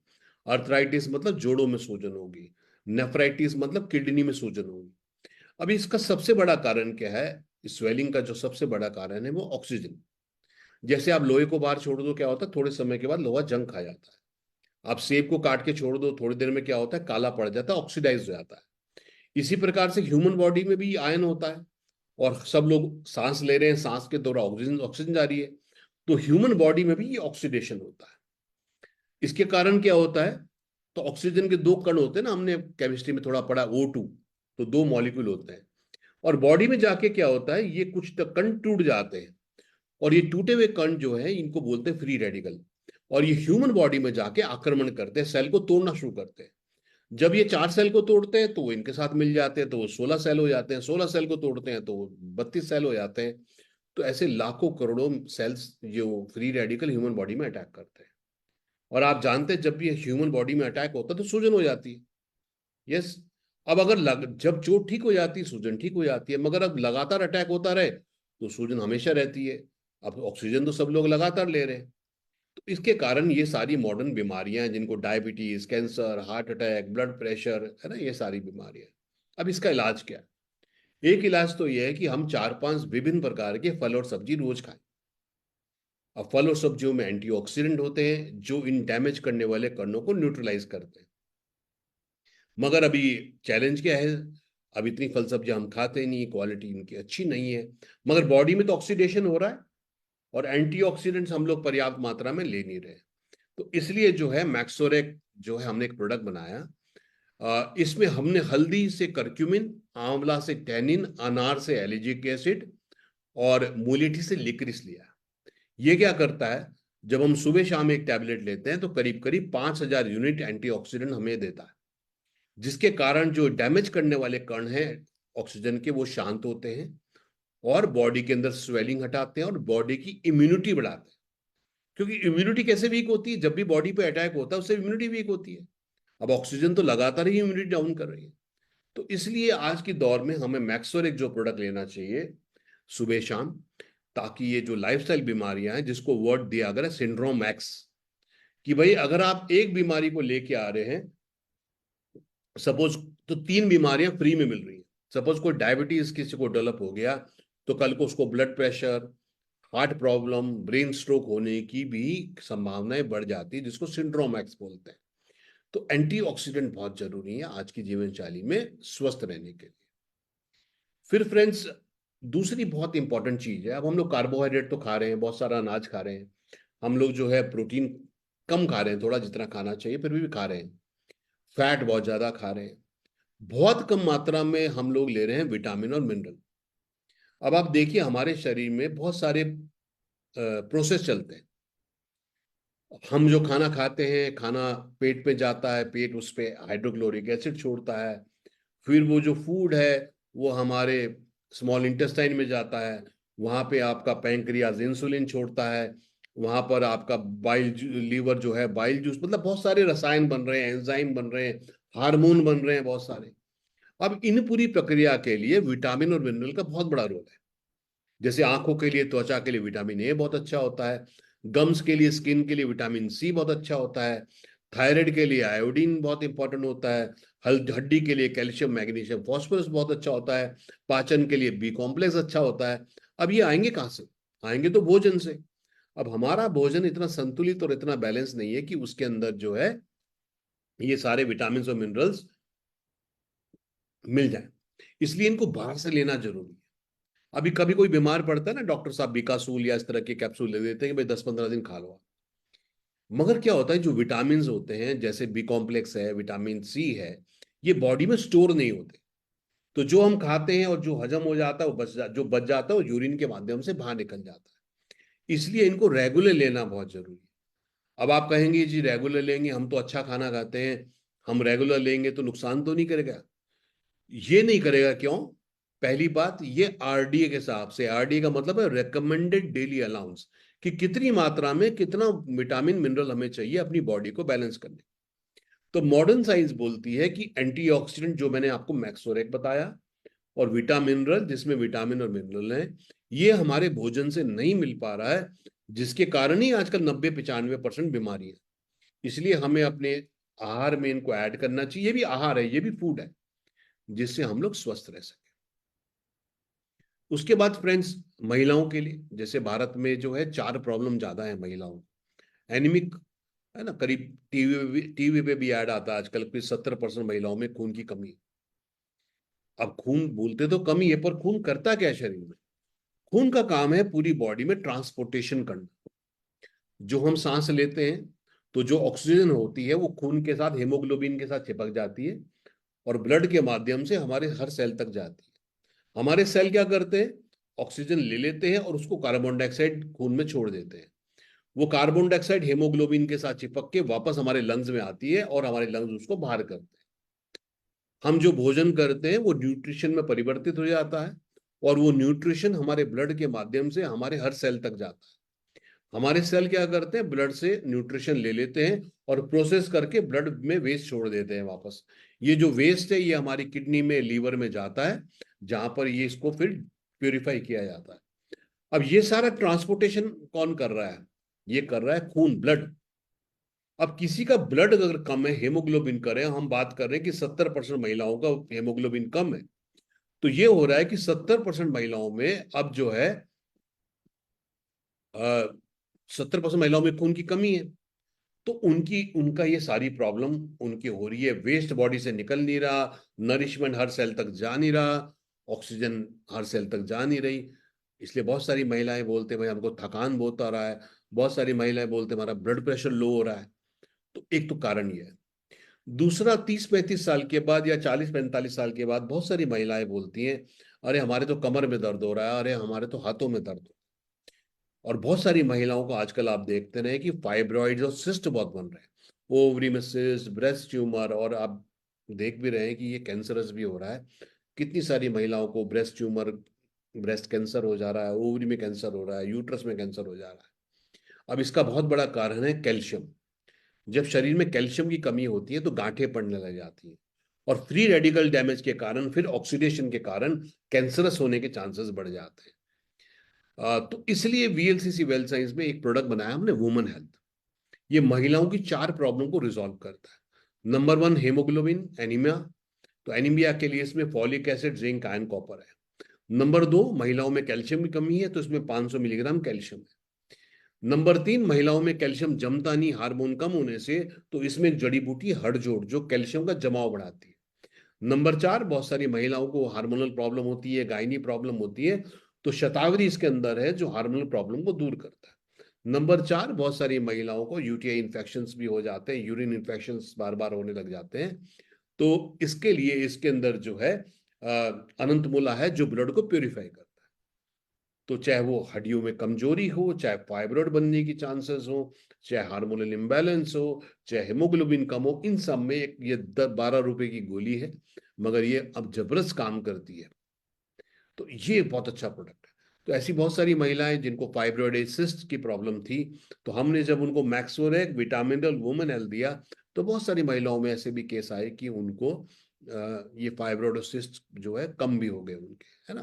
अर्थराइटिस मतलब जोड़ों में सूजन होगी, नेफ्राइटिस मतलब किडनी में सूजन होगी। अब इसका सबसे बड़ा कारण क्या है, स्वेलिंग का जो सबसे बड़ा कारण है वो ऑक्सीजन। जैसे आप लोहे को बाहर छोड़ दो, क्या होता है, थोड़े समय के बाद लोहा जंग खा जाता है। आप सेब को काट के छोड़ दो, थोड़ी देर में क्या होता है, काला पड़ जाता है, ऑक्सीडाइज हो जाता है। इसी प्रकार से ह्यूमन बॉडी में भी आयन होता है, और सब लोग सांस ले रहे हैं, सांस के दौरान ऑक्सीजन ऑक्सीजन जा रही है, तो ह्यूमन बॉडी में भी ये ऑक्सीडेशन होता है। इसके कारण क्या होता है, तो ऑक्सीजन के दो कण होते हैं ना, हमने केमिस्ट्री में थोड़ा पढ़ा, O2, तो दो मॉलिक्यूल होते हैं। और बॉडी में जाके क्या होता है, ये कुछ कण टूट जाते हैं, और ये टूटे हुए कण जो है इनको बोलते हैं फ्री रेडिकल। और ये ह्यूमन बॉडी में जाके आक्रमण करते हैं, सेल को तोड़ना शुरू करते हैं। जब ये 4 सेल को तोड़ते हैं तो वो इनके साथ मिल जाते हैं, तो वो 16 सेल हो जाते हैं, 16 सेल को तोड़ते हैं तो वो 32 सेल हो जाते हैं। तो ऐसे लाखों करोड़ों सेल्स जो फ्री रेडिकल ह्यूमन बॉडी में अटैक करते हैं। और आप जानते हैं जब ये ह्यूमन बॉडी में अटैक होता है तो सूजन हो जाती है। यस। अब अगर जब चोट ठीक हो जाती है, सूजन ठीक हो जाती है, मगर अब लगातार अटैक होता रहे तो सूजन हमेशा रहती है। अब ऑक्सीजन तो सब लोग लगातार ले रहे हैं, तो इसके कारण ये सारी मॉडर्न बीमारियां हैं, जिनको diabetes, cancer, heart attack, blood pressure है ना, ये सारी बीमारियां। अब इसका इलाज क्या है? एक इलाज तो ये है कि हम 4-5 विभिन्न प्रकार के फल और सब्जी रोज खाएं। अब फल और सब्जियों में एंटीऑक्सीडेंट होते हैं जो इन डैमेज करने वाले कणों को न्यूट्रलाइज करते हैं। मगर अभी चैलेंज क्या है, अब इतनी फल सब्जियां हम खाते नहीं, क्वालिटी इनकी अच्छी नहीं है, मगर बॉडी में तो ऑक्सीडेशन हो रहा है और एंटीऑक्सीडेंट्स हम लोग पर्याप्त मात्रा में ले नहीं रहे। तो इसलिए जो है मैक्सोरेक जो है हमने एक प्रोडक्ट बनाया। इसमें हमने हल्दी से करक्यूमिन, आंवला से टैनिन, अनार से एलिजिक एसिड और मूलेठी से लिक्रिस लिया। ये क्या करता है, जब हम सुबह शाम एक टैबलेट लेते हैं तो करीब करीब 5,000 यूनिट एंटीऑक्सीडेंट हमें देता है, जिसके कारण जो डैमेज करने वाले कण हैं ऑक्सीजन के वो शांत होते हैं और बॉडी के अंदर स्वेलिंग हटाते हैं और बॉडी की इम्यूनिटी बढ़ाते हैं। क्योंकि इम्यूनिटी कैसे वीक होती है, जब भी बॉडी पे अटैक होता है उससे इम्यूनिटी वीक होती है। अब ऑक्सीजन तो लगातार ही इम्यूनिटी डाउन कर रही है। तो इसलिए आज के दौर में हमें मैक्सोरेक जो प्रोडक्ट लेना चाहिए सुबह शाम, ताकि ये जो लाइफस्टाइल बीमारियां हैं, जिसको वर्ड दिया गया सिंड्रोम एक्स, कि भाई अगर आप एक बीमारी को लेके आ रहे हैं, सपोज, तो 3 बीमारियां फ्री में मिल रही हैं। सपोज कोई डायबिटीज किसी को डेवलप हो गया तो कल को उसको blood pressure, heart problem, brain stroke होने की भी संभावनाएं बढ़ जाती है, जिसको सिंड्रोम एक्स बोलते हैं। तो एंटीऑक्सीडेंट बहुत जरूरी है आज की जीवन शैली में स्वस्थ रहने के लिए। फिर फ्रेंड्स, दूसरी बहुत इंपॉर्टेंट चीज है, अब हम लोग कार्बोहाइड्रेट तो खा रहे हैं, बहुत सारा अनाज खा रहे हैं, हम लोग जो है प्रोटीन कम खा रहे हैं, थोड़ा जितना खाना चाहिए फिर भी खा रहे हैं, फैट बहुत ज्यादा खा रहे हैं, बहुत कम मात्रा में हम लोग ले रहे हैं विटामिन और मिनरल। अब आप देखिए हमारे शरीर में बहुत सारे प्रोसेस चलते हैं। हम जो खाना खाते हैं, खाना पेट में जाता है, पेट उस पर हाइड्रोक्लोरिक एसिड छोड़ता है, फिर वो जो फूड है वो हमारे स्मॉल इंटेस्टाइन में जाता है, वहां पे आपका पैंक्रियाज इंसुलिन छोड़ता है, वहां पर आपका लीवर जो है बाइल जूस, मतलब बहुत सारे रसायन बन रहे हैं, एंजाइम बन रहे हैं, हार्मोन बन रहे हैं बहुत सारे। अब इन पूरी प्रक्रिया के लिए विटामिन और मिनरल का बहुत बड़ा रोल है। जैसे आंखों के लिए, त्वचा के लिए विटामिन ए बहुत अच्छा होता है, गम्स के लिए, स्किन के लिए विटामिन सी बहुत अच्छा होता है, थायराइड के लिए आयोडीन बहुत इंपॉर्टेंट होता है, हड्डी के लिए कैल्शियम मैग्नीशियम फॉस्फोरस बहुत अच्छा होता है, पाचन के लिए बी कॉम्प्लेक्स अच्छा होता है। अब ये आएंगे कहाँ से? आएंगे तो भोजन से। अब हमारा भोजन इतना संतुलित और इतना बैलेंस नहीं है कि उसके अंदर जो है ये सारे विटामिन और मिनरल्स मिल जाए, इसलिए इनको बाहर से लेना जरूरी है। अभी कभी कोई बीमार पड़ता है ना, डॉक्टर साहब बिकासूल या इस तरह के कैप्सूल ले देते हैं कि भाई 10-15 दिन खा लो। मगर क्या होता है, जो विटामिन होते हैं जैसे बी कॉम्प्लेक्स है, विटामिन सी है, ये बॉडी में स्टोर नहीं होते। तो जो हम खाते हैं और जो हजम हो जाता है वो जो बच जाता है वो यूरिन के माध्यम से बाहर निकल जाता है। इसलिए इनको रेगुलर लेना बहुत जरूरी है। अब आप कहेंगे जी रेगुलर लेंगे, हम तो अच्छा खाना खाते हैं, हम रेगुलर लेंगे तो नुकसान तो नहीं करेगा? ये नहीं करेगा। क्यों? पहली बात, ये आरडीए के हिसाब से, आरडीए का मतलब है रेकमेंडेड डेली अलाउंस, कि कितनी मात्रा में कितना विटामिन मिनरल हमें चाहिए अपनी बॉडी को बैलेंस करने। तो मॉडर्न साइंस बोलती है कि एंटीऑक्सीडेंट जो मैंने आपको मैक्सोरेक बताया, और विटामिनरल जिसमें विटामिन और मिनरल हैं, ये हमारे भोजन से नहीं मिल पा रहा है, जिसके कारण ही आजकल 90-95% बीमारी है। इसलिए हमें अपने आहार में इनको ऐड करना चाहिए। ये भी आहार है, ये भी फूड है, जिससे हम लोग स्वस्थ रह सकें। उसके बाद फ्रेंड्स, महिलाओं के लिए, जैसे भारत में जो है 4 प्रॉब्लम ज्यादा है महिलाओं को। एनीमिक है ना, करीब टीवी पे भी ऐड आता है आजकल कि 70% महिलाओं में खून की कमी है। अब खून बोलते तो कमी है, पर खून करता क्या है शरीर में? खून का काम है पूरी बॉडी में ट्रांसपोर्टेशन करना। जो हम सांस लेते हैं, तो जो ऑक्सीजन होती है वो खून के साथ, हेमोग्लोबिन के साथ चिपक जाती है और ब्लड के माध्यम से हमारे हर सेल तक जाती है। हमारे सेल क्या करते हैं? ऑक्सीजन ले लेते हैं और उसको कार्बन डाइऑक्साइड खून में छोड़ देते हैं। वो कार्बन डाइऑक्साइड हेमोग्लोबिन के साथ चिपक के वापस हमारे लंग्स में आती है और हमारे लंग्स उसको बाहर करते हैं। हम जो भोजन करते हैं वो न्यूट्रिशन में परिवर्तित हो जाता है, और वो न्यूट्रिशन हमारे ब्लड के माध्यम से हमारे हर सेल तक जाता है। हमारे सेल क्या करते हैं? ब्लड से न्यूट्रिशन ले लेते हैं और प्रोसेस करके ब्लड में वेस्ट छोड़ देते हैं वापस। ये जो वेस्ट है ये हमारी किडनी में, लीवर में जाता है, जहां पर ये इसको फिर प्योरीफाई किया जाता है। अब ये सारा ट्रांसपोर्टेशन कौन कर रहा है? ये कर रहा है खून, ब्लड। अब किसी का ब्लड अगर कम है, हेमोग्लोबिन करें, हम बात कर रहे हैं कि 70% महिलाओं का हेमोग्लोबिन कम है, तो ये हो रहा है कि 70% महिलाओं में अब जो है 70% महिलाओं में खून की कमी है। तो उनका ये सारी प्रॉब्लम उनकी हो रही है, वेस्ट बॉडी से निकल नहीं रहा, नरिशमेंट हर सेल तक जा नहीं रहा, ऑक्सीजन हर सेल तक जा नहीं रही। इसलिए बहुत सारी महिलाएं बोलते हैं भाई हमको थकान बहुत आ रहा है, बहुत सारी महिलाएं बोलते हैं हमारा ब्लड प्रेशर लो हो रहा है। तो एक तो कारण ये है। दूसरा, 30-35 साल के बाद या 40-45 साल के बाद बहुत सारी महिलाएं बोलती हैं अरे हमारे तो कमर में दर्द हो रहा है, अरे हमारे तो हाथों में दर्द हो। और बहुत सारी महिलाओं को आजकल आप देखते रहे कि फाइब्रॉइड्स और सिस्ट बहुत बन रहे हैं, ओवरी में सिस्ट, ब्रेस्ट ट्यूमर, और आप देख भी रहे हैं कि ये कैंसरस भी हो रहा है। कितनी सारी महिलाओं को ब्रेस्ट ट्यूमर, ब्रेस्ट कैंसर हो जा रहा है, ओवरी में कैंसर हो रहा है, यूट्रस में कैंसर हो जा रहा है। अब इसका बहुत बड़ा कारण है कैल्शियम। जब शरीर में कैल्शियम की कमी होती है तो गांठें पड़ने लग जाती हैं, और फ्री रेडिकल डैमेज के कारण, फिर ऑक्सीडेशन के कारण कैंसरस होने के चांसेस बढ़ जाते हैं। तो इसलिए वीएलसीसी वेल्थ साइंस में एक प्रोडक्ट बनाया हमने, वुमन हेल्थ। ये महिलाओं की 4 प्रॉब्लम को रिजॉल्व करता है। Number 1, haemoglobin anaemia. तो एनीमिया के लिए इसमें folic acid, zinc, iron, copper है। नंबर 2, महिलाओं में कैल्शियम की कमी है, तो इसमें 500 मिलीग्राम कैल्शियम है। नंबर 3, महिलाओं में कैल्शियम जमता नहीं, हार्मोन कम होने से, तो इसमें एक जड़ी बूटी हड़जोड़ जो कैल्शियम का जमाव बढ़ाती है। नंबर 4, बहुत सारी महिलाओं को हार्मोनल प्रॉब्लम होती है, गायनी प्रॉब्लम होती है, तो शतावरी इसके अंदर है जो हार्मोनल प्रॉब्लम को दूर करता है। नंबर 4, बहुत सारी महिलाओं को यूटीआई इन्फेक्शंस भी हो जाते हैं, यूरिन इन्फेक्शंस बार बार होने लग जाते हैं। तो इसके लिए इसके अंदर जो है अनंत मूला है जो ब्लड को प्योरीफाई करता है। तो चाहे वो हड्डियों में कमजोरी हो, चाहे फाइब्रॉइड बनने की चांसेस हो, चाहे हार्मोनल इम्बैलेंस हो, चाहे हेमोग्लोबिन कम हो, इन सब में ये 12 रुपए की गोली है, मगर ये अब जबरदस्त काम करती है। तो ये बहुत अच्छा प्रोडक्ट है। तो ऐसी बहुत सारी महिलाएं जिनको फाइब्रोइड सिस्ट की प्रॉब्लम थी, तो हमने जब उनको मैक्सोरेक विटामिनल वुमेन हेल्थ दिया, तो बहुत सारी महिलाओं में ऐसे भी केस आए कि उनको ये फाइब्रोइड सिस्ट जो है कम भी हो गए उनके, है ना।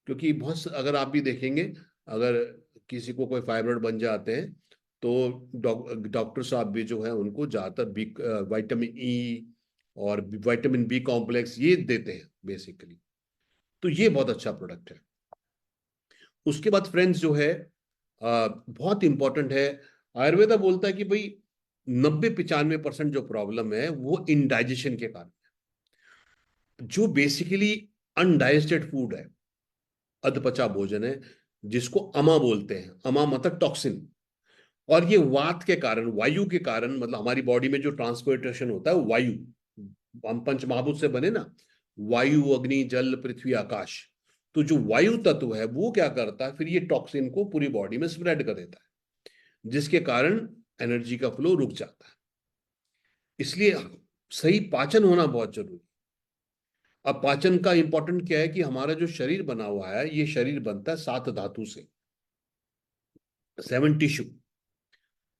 क्योंकि अगर आप भी देखेंगे, अगर किसी को कोई फाइब्रोइड बन जाते हैं तो डॉक्टर साहब भी जो है उनको ज़्यादातर बी विटामिन ई और विटामिन बी कॉम्प्लेक्स ये देते हैं बेसिकली। तो ये बहुत अच्छा प्रोडक्ट है। उसके बाद फ्रेंड्स जो है बहुत इंपॉर्टेंट है, आयुर्वेदा बोलता है कि भाई 90-95% जो प्रॉब्लम है वो इनडाइजेशन के कारण, जो बेसिकली अनडाइजेस्टेड फूड है, अधपचा भोजन है, जिसको अमा बोलते हैं। अमा मतलब टॉक्सिन। और ये वात के कारण, वायु के कारण, मतलब हमारी बॉडी में जो ट्रांसपोर्टेशन होता है वो वायु, हम पंच महाभूत से बने ना, वायु, अग्नि, जल, पृथ्वी, आकाश। तो जो वायु तत्व है वो क्या करता है, फिर ये टॉक्सिन को पूरी बॉडी में स्प्रेड कर देता है, जिसके कारण एनर्जी का फ्लो रुक जाता है। इसलिए सही पाचन होना बहुत जरूरी है। अब पाचन का इंपॉर्टेंट क्या है कि हमारा जो शरीर बना हुआ है, ये शरीर बनता है 7 धातु से, 7 टिश्यू।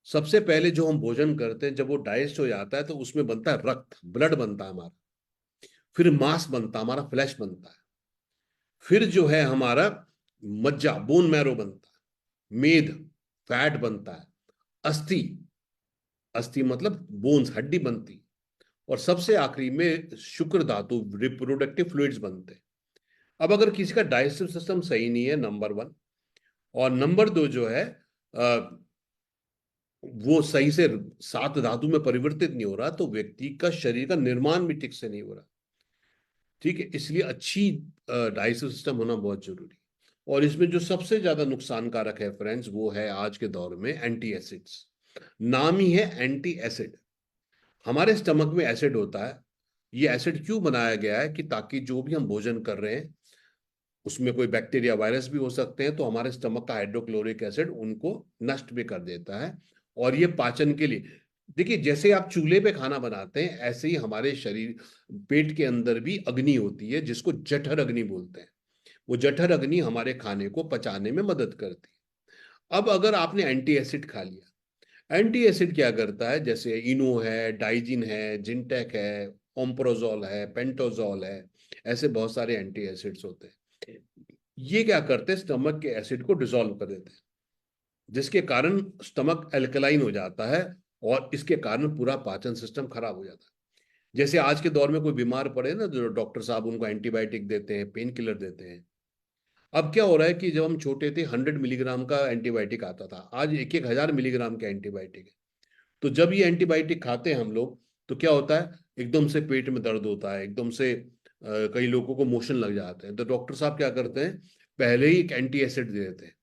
सबसे पहले जो हम भोजन करते हैं, जब वो डाइजेस्ट हो जाता है तो उसमें बनता है रक्त, ब्लड बनता है हमारा। फिर मांस बनता है, हमारा फ्लैश बनता है। फिर जो है हमारा मज्जा, बोन मैरो बनता है। मेद, फैट बनता है। अस्थि, अस्थि मतलब बोन्स, हड्डी बनती है। और सबसे आखिरी में शुक्र धातु, रिप्रोडक्टिव फ्लूइड्स बनते हैं। अब अगर किसी का डाइजेस्टिव सिस्टम सही नहीं है, नंबर 1, और नंबर 2 जो है वो सही से 7 धातु में परिवर्तित नहीं हो रहा, तो व्यक्ति का शरीर का निर्माण भी ठीक से नहीं हो रहा। ठीक है, इसलिए अच्छी डाइजेस्टिव सिस्टम होना बहुत जरूरी है। और इसमें जो सबसे ज्यादा नुकसानकारक है फ्रेंड्स, वो है आज के दौर में एंटी एसिड्स। नाम ही है एंटी एसिड। हमारे स्टमक में एसिड होता है। ये एसिड क्यों बनाया गया है कि ताकि जो भी हम भोजन कर रहे हैं उसमें कोई बैक्टीरिया, वायरस भी हो सकते हैं, तो हमारे स्टमक का हाइड्रोक्लोरिक एसिड उनको नष्ट भी कर देता है। और ये पाचन के लिए, देखिए जैसे आप चूल्हे पे खाना बनाते हैं, ऐसे ही हमारे शरीर, पेट के अंदर भी अग्नि होती है, जिसको जठर अग्नि बोलते हैं। वो जठर अग्नि हमारे खाने को पचाने में मदद करती है। अब अगर आपने एंटी एसिड खा लिया, एंटी एसिड क्या करता है, जैसे इनो है, डाइजिन है, जिंटेक है, ओम्प्रोजोल है, पेंटोजोल है, ऐसे बहुत सारे एंटी एसिड्स होते हैं। ये क्या करते हैं, स्टमक के एसिड को डिसॉल्व कर देते हैं, जिसके कारण स्टमक एल्कलाइन हो जाता है, और इसके कारण पूरा पाचन सिस्टम खराब हो जाता है। जैसे आज के दौर में कोई बीमार पड़े ना, जो डॉक्टर साहब उनको एंटीबायोटिक देते हैं, पेन किलर देते हैं। अब क्या हो रहा है कि जब हम छोटे थे 100 मिलीग्राम का एंटीबायोटिक आता था, आज 1,000 मिलीग्राम का एंटीबायोटिक है। तो जब ये एंटीबायोटिक खाते हैं हम लोग, तो क्या होता है, एकदम से पेट में दर्द होता है, एकदम से कई लोगों को मोशन लग जाते हैं। तो डॉक्टर साहब क्या करते हैं, पहले ही एक एंटी एसिड दे देते हैं,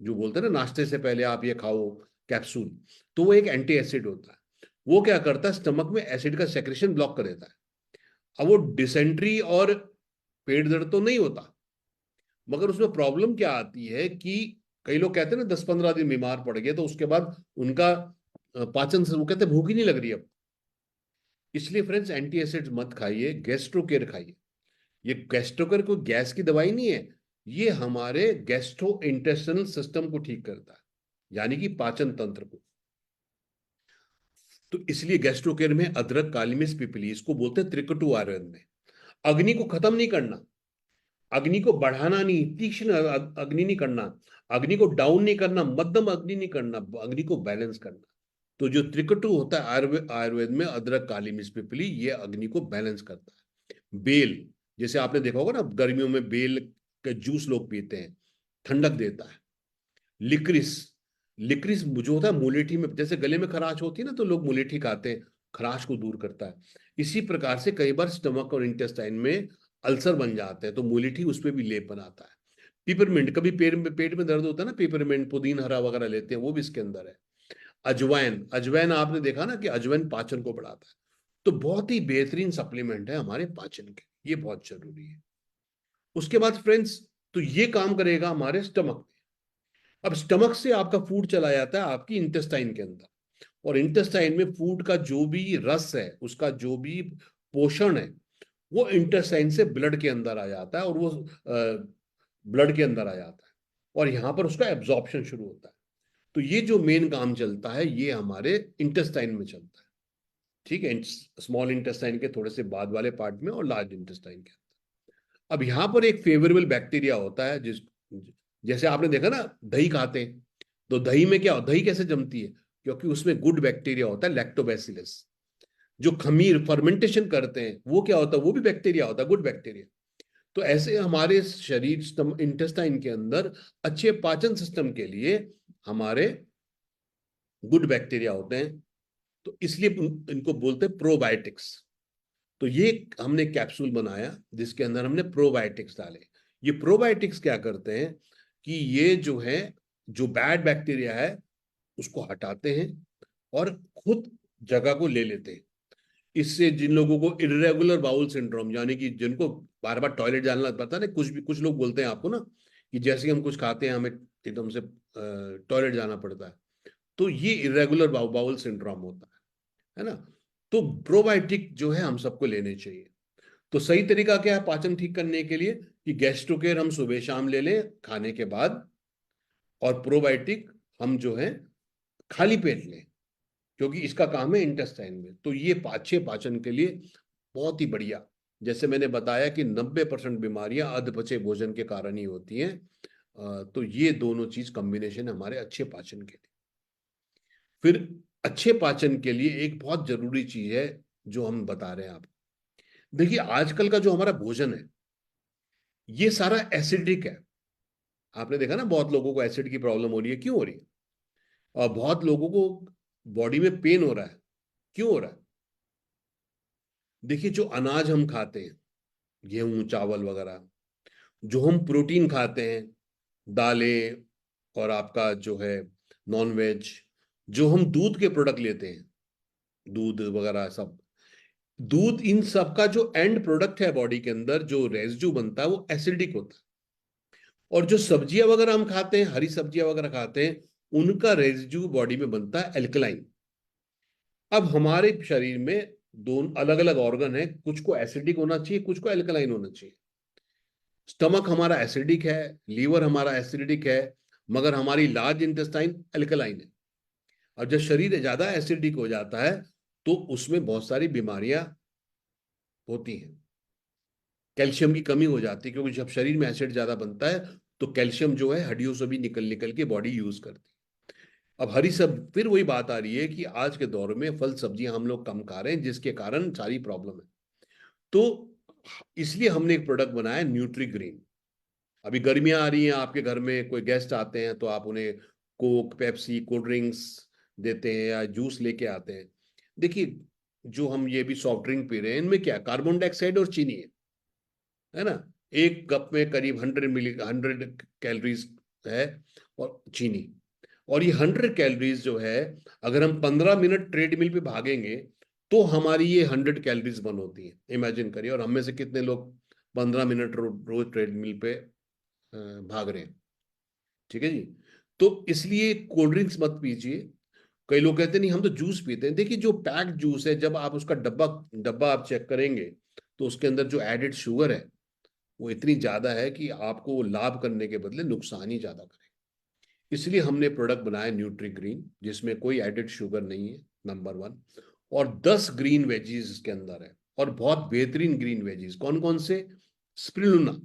जो बोलते हैं ना नाश्ते से पहले आप ये खाओ कैप्सूल। तो वो एक एंटी एसिड होता है। वो क्या करता है, स्टमक में एसिड का सेक्रेशन ब्लॉक कर देता है। अब वो डिसेंट्री और पेट दर्द तो नहीं होता, मगर उसमें प्रॉब्लम क्या आती है कि कई लोग कहते हैं ना 10-15 दिन बीमार पड़ गए, तो उसके बाद उनका पाचन से, वो कहते हैं भूख ही नहीं लग रही अब। इसलिए फ्रेंड्स एंटी एसिड मत खाइए, गैस्ट्रोकेयर खाइए। ये गैस्ट्रोकेयर कोई गैस की दवाई नहीं है, ये हमारे गैस्ट्रो इंटेस्टिनल सिस्टम को ठीक करता है, यानी कि पाचन तंत्र को। तो इसलिए गैस्ट्रोकेयर में अदरक, काली मिर्च, पिपली, इसको बोलते हैं त्रिकटु आयुर्वेद में। अग्नि को खत्म नहीं करना, अग्नि को बढ़ाना नहीं, तीक्ष्ण अग्नि नहीं करना, अग्नि को डाउन नहीं करना, मध्यम अग्नि नहीं करना, अग्नि को बैलेंस करना। तो जो त्रिकटु होता है आयुर्वेद में, अदरक, काली मिर्च, पिपली, ये अग्नि को बैलेंस करता है। बेल, जैसे आपने देखा होगा ना, गर्मियों में बेल का जूस लोग पीते हैं, ठंडक देता है। लिक्रिस, लिक्रिस जो होता है मुलेठी में, जैसे गले में खराश होती है ना, तो लोग मुलेठी खाते हैं, खराश को दूर करता है। इसी प्रकार से कई बार स्टमक और इंटेस्टाइन में अल्सर बन जाते हैं, तो मुलेठी उस पर भी लेप बनाता है। पिपरमिंट, कभी पेट में दर्द होता है ना, पिपरमिंट, पुदीन हरा वगैरह लेते हैं, वो भी इसके अंदर है। अजवाइन, अजवाइन आपने देखा ना कि अजवाइन पाचन को बढ़ाता है। तो बहुत ही बेहतरीन सप्लीमेंट है हमारे पाचन के, ये बहुत जरूरी है। उसके बाद फ्रेंड्स, तो ये काम करेगा हमारे स्टमक में। अब स्टमक से आपका फूड चला जाता है आपकी इंटेस्टाइन के अंदर, और इंटेस्टाइन में फूड का जो भी रस है, उसका जो भी पोषण है, वो इंटेस्टाइन से ब्लड के अंदर आ जाता है, और वो ब्लड के अंदर आ जाता है। और यहाँ पर उसका एब्जॉर्प्शन शुरू होता है। तो ये जो मेन काम चलता है ये हमारे इंटेस्टाइन में चलता है, ठीक है, स्मॉल इंटेस्टाइन के थोड़े से बाद वाले पार्ट में और लार्ज इंटेस्टाइन के। अब यहाँ पर एक फेवरेबल बैक्टीरिया होता है जैसे आपने देखा ना दही खाते हैं, तो दही में क्या दही कैसे जमती है, क्योंकि उसमें गुड बैक्टीरिया होता है लैक्टोबैसिलस। जो खमीर फर्मेंटेशन करते हैं वो क्या होता है, वो भी बैक्टीरिया होता है, गुड बैक्टीरिया। तो ऐसे हमारे शरीर इंटेस्टाइन के अंदर अच्छे पाचन सिस्टम के लिए हमारे गुड बैक्टीरिया होते हैं, तो इसलिए इनको बोलते हैं प्रोबायोटिक्स। तो ये हमने कैप्सूल बनाया जिसके अंदर हमने प्रोबायोटिक्स डाले। ये प्रोबायोटिक्स क्या करते हैं कि ये जो है जो बैड बैक्टीरिया है उसको हटाते हैं और खुद जगह को ले लेते हैं। इससे जिन लोगों को इर्रेगुलर बाउल सिंड्रोम, यानी कि जिनको बार बार टॉयलेट जाना पड़ता है ना, कुछ लोग बोलते हैं आपको ना कि जैसे हम कुछ खाते हैं हमें एकदम से टॉयलेट जाना पड़ता है, तो ये इर्रेगुलर बाउल सिंड्रोम होता है ना। तो प्रोबायोटिक जो है हम सबको लेने चाहिए। तो सही तरीका क्या है पाचन ठीक करने के लिए कि गैस्ट्रोकेयर हम सुबह शाम ले लें खाने के बाद, और प्रोबायोटिक हम जो है खाली पेट लें, क्योंकि इसका काम है इंटेस्टाइन में। तो ये अच्छे पाचन के लिए बहुत ही बढ़िया। जैसे मैंने बताया कि 90% बीमारियां अधपचे भोजन के कारण ही होती हैं, तो ये दोनों चीज कॉम्बिनेशन है हमारे अच्छे पाचन के लिए। फिर अच्छे पाचन के लिए एक बहुत जरूरी चीज है जो हम बता रहे हैं आप देखिए, आजकल का जो हमारा भोजन है ये सारा एसिडिक है। आपने देखा ना बहुत लोगों को एसिड की प्रॉब्लम हो रही है, क्यों हो रही है? और बहुत लोगों को बॉडी में पेन हो रहा है, क्यों हो रहा है? देखिए जो अनाज हम खाते हैं, गेहूं चावल वगैरह, जो हम प्रोटीन खाते हैं, दालें, और आपका जो है नॉन वेज, जो हम दूध के प्रोडक्ट लेते हैं, दूध वगैरह सब, दूध, इन सब का जो एंड प्रोडक्ट है बॉडी के अंदर जो रेजिड्यू बनता है वो एसिडिक होता है। और जो सब्जियां वगैरह हम खाते हैं, हरी सब्जियां वगैरह खाते हैं, उनका रेजिड्यू बॉडी में बनता है एल्कलाइन। अब हमारे शरीर में दोनों अलग अलग ऑर्गन है, कुछ को एसिडिक होना चाहिए, कुछ को एल्कलाइन होना चाहिए। स्टमक हमारा एसिडिक है, लीवर हमारा एसिडिक है, मगर हमारी लार्ज इंटेस्टाइन एल्कलाइन है। और जब शरीर ज्यादा एसिडिक हो जाता है तो उसमें बहुत सारी बीमारियां होती हैं। कैल्शियम की कमी हो जाती है, क्योंकि जब शरीर में एसिड ज्यादा बनता है तो कैल्शियम जो है हड्डियों से भी निकल निकल के बॉडी यूज करती है। अब हरी सब फिर वही बात आ रही है कि आज के दौर में फल सब्जियां हम लोग कम खा रहे हैं, जिसके कारण सारी प्रॉब्लम है। तो इसलिए हमने एक प्रोडक्ट बनाया न्यूट्री ग्रीन। अभी गर्मियां आ रही हैं, आपके घर में कोई गेस्ट आते हैं तो आप उन्हें कोक, पेप्सी, कोल्ड ड्रिंक्स देते हैं या जूस लेके आते हैं। देखिए जो हम ये भी सॉफ्ट ड्रिंक पी रहे हैं इनमें क्या कार्बन डाइऑक्साइड और चीनी है ना। एक कप में करीब 100 कैलोरीज है और चीनी। और ये 100 कैलोरीज जो है, अगर हम 15 मिनट ट्रेडमिल पे भागेंगे तो हमारी ये 100 कैलोरीज बर्न होती है। इमेजिन करिए, और हम में से कितने लोग 15 मिनट रोज ट्रेडमिल पे भाग रहे हैं, ठीक है जी। तो इसलिए कोल्ड ड्रिंक्स मत पीजिए। कई लोग कहते नहीं हम तो जूस पीते हैं। देखिए जो पैक्ड जूस है, जब आप उसका डब्बा डब्बा आप चेक करेंगे तो उसके अंदर जो एडेड शुगर है वो इतनी ज्यादा है कि आपको लाभ करने के बदले नुकसान ही ज्यादा करे। इसलिए हमने प्रोडक्ट बनाया न्यूट्री ग्रीन, जिसमें कोई एडेड शुगर नहीं है, नंबर 1। और 10 ग्रीन वेजीज इसके अंदर है, और बहुत बेहतरीन ग्रीन वेजीज। कौन कौन से? स्पिरुलिना।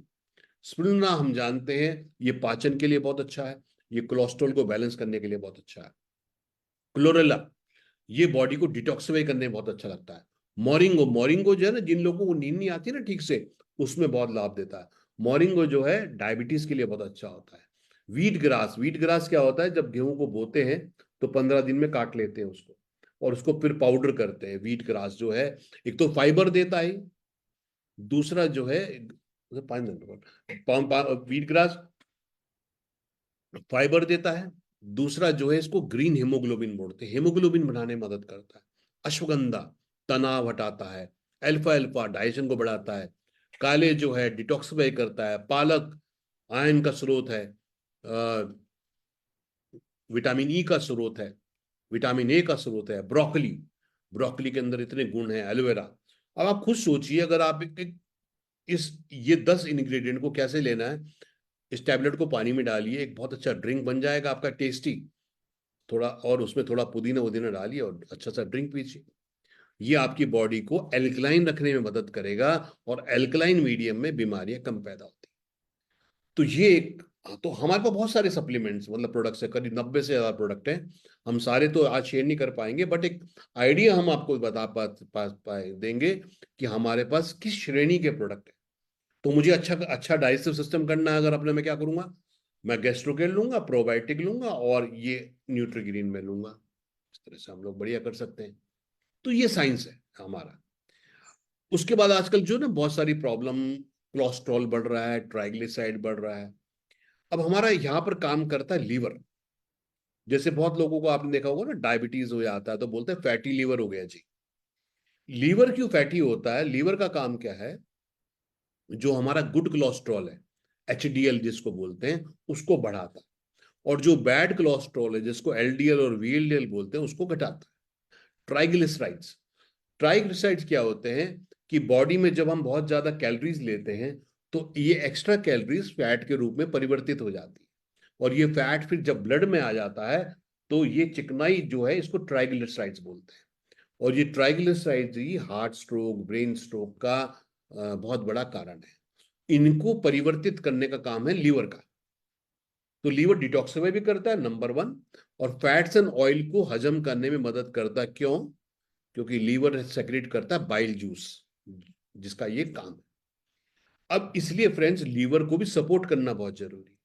स्पिरुलिना हम जानते हैं ये पाचन के लिए बहुत अच्छा है, ये कोलेस्ट्रॉल को बैलेंस करने के लिए बहुत अच्छा है। क्लोरेला, ये बॉडी को डिटॉक्सिफाई करने में बहुत अच्छा लगता है। मोरिंगो, मोरिंगो जो है ना, जिन लोगों को नींद नहीं आती ना ठीक से, उसमें बहुत लाभ देता है। मोरिंगो जो है डायबिटीज के लिए बहुत अच्छा होता है। वीट ग्रास, वीट ग्रास क्या होता है, जब गेहूं को बोते हैं तो 15 दिन में काट लेते हैं उसको, और उसको फिर पाउडर करते हैं। वीट ग्रास जो है एक तो फाइबर देता है, दूसरा जो है 5 मिनट वीट ग्रास फाइबर देता है, दूसरा जो है इसको ग्रीन हेमोग्लोबिन बोलते हैं, हेमोग्लोबिन बनाने में मदद करता है। अश्वगंधा तनाव हटाता है। अल्फा अल्फा डाइजेशन को बढ़ाता है। काले जो है डिटॉक्सिफाई करता है। पालक आयरन का स्रोत है, विटामिन ई का स्रोत है, विटामिन ए का स्रोत है। ब्रोकली, ब्रोकली के अंदर इतने गुण हैं। एलोवेरा। अब आप खुद सोचिए, अगर आप इस ये 10 इंग्रेडिएंट को कैसे लेना है, इस टैबलेट को पानी में डालिए, एक बहुत अच्छा ड्रिंक बन जाएगा आपका टेस्टी, थोड़ा और उसमें थोड़ा पुदीना वुदीना डालिए और अच्छा सा ड्रिंक पीजिए। ये आपकी बॉडी को एल्कलाइन रखने में मदद करेगा, और एल्कलाइन मीडियम में बीमारियां कम पैदा होती हैं। तो ये एक, तो हमारे पास बहुत सारे सप्लीमेंट्स मतलब प्रोडक्ट्स है, करीब 90 से ज्यादा प्रोडक्ट हैं। हम सारे तो आज शेयर नहीं कर पाएंगे, बट एक आइडिया हम आपको बता पाए देंगे कि हमारे पास किस श्रेणी के प्रोडक्ट है। तो मुझे अच्छा अच्छा डाइजेस्टिव सिस्टम करना है अगर अपने, मैं क्या करूंगा, मैं गैस्ट्रोकेल लूंगा, प्रोबायोटिक लूंगा, और ये न्यूट्रीग्रीन में लूंगा। इस तरह से हम लोग बढ़िया कर सकते हैं। तो ये साइंस है हमारा। उसके बाद आजकल जो ना बहुत सारी प्रॉब्लम, कोलेस्ट्रॉल बढ़ रहा है, ट्राइग्लिसराइड बढ़ रहा है। अब हमारा यहाँ पर काम करता है लीवर। जैसे बहुत लोगों को आपने देखा होगा ना, डायबिटीज हो जाता है तो बोलते हैं फैटी लीवर हो गया जी। लीवर क्यों फैटी होता है? लीवर का काम क्या है, जो हमारा गुड कोलेस्ट्रॉल है, एचडीएल जिसको बोलते हैं, उसको बढ़ाता है, और जो बैड कोलेस्ट्रॉल है जिसको एलडीएल और वीएलडीएल बोलते हैं, उसको घटाता है। ट्राइग्लिसराइड्स, ट्राइग्लिसराइड्स क्या होते हैं कि बॉडी में जब हम बहुत ज्यादा कैलोरीज लेते हैं तो ये एक्स्ट्रा कैलोरीज फैट के रूप में परिवर्तित हो जाती है, और ये फैट फिर जब ब्लड में आ जाता है तो ये चिकनाई जो है, इसको ट्राइग्लिसराइड्स बोलते हैं। और ये ट्राइग्लिसराइड्स ही हार्ट स्ट्रोक, ब्रेन स्ट्रोक का बहुत बड़ा कारण है। इनको परिवर्तित करने का काम है लीवर का। तो लीवर डिटॉक्सिफाई भी करता है नंबर 1, और फैट्स एंड ऑयल को हजम करने में मदद करता है। क्यों? क्योंकि लीवर सेक्रेट करता है बाइल जूस, जिसका ये काम है। अब इसलिए फ्रेंड्स, लीवर को भी सपोर्ट करना बहुत जरूरी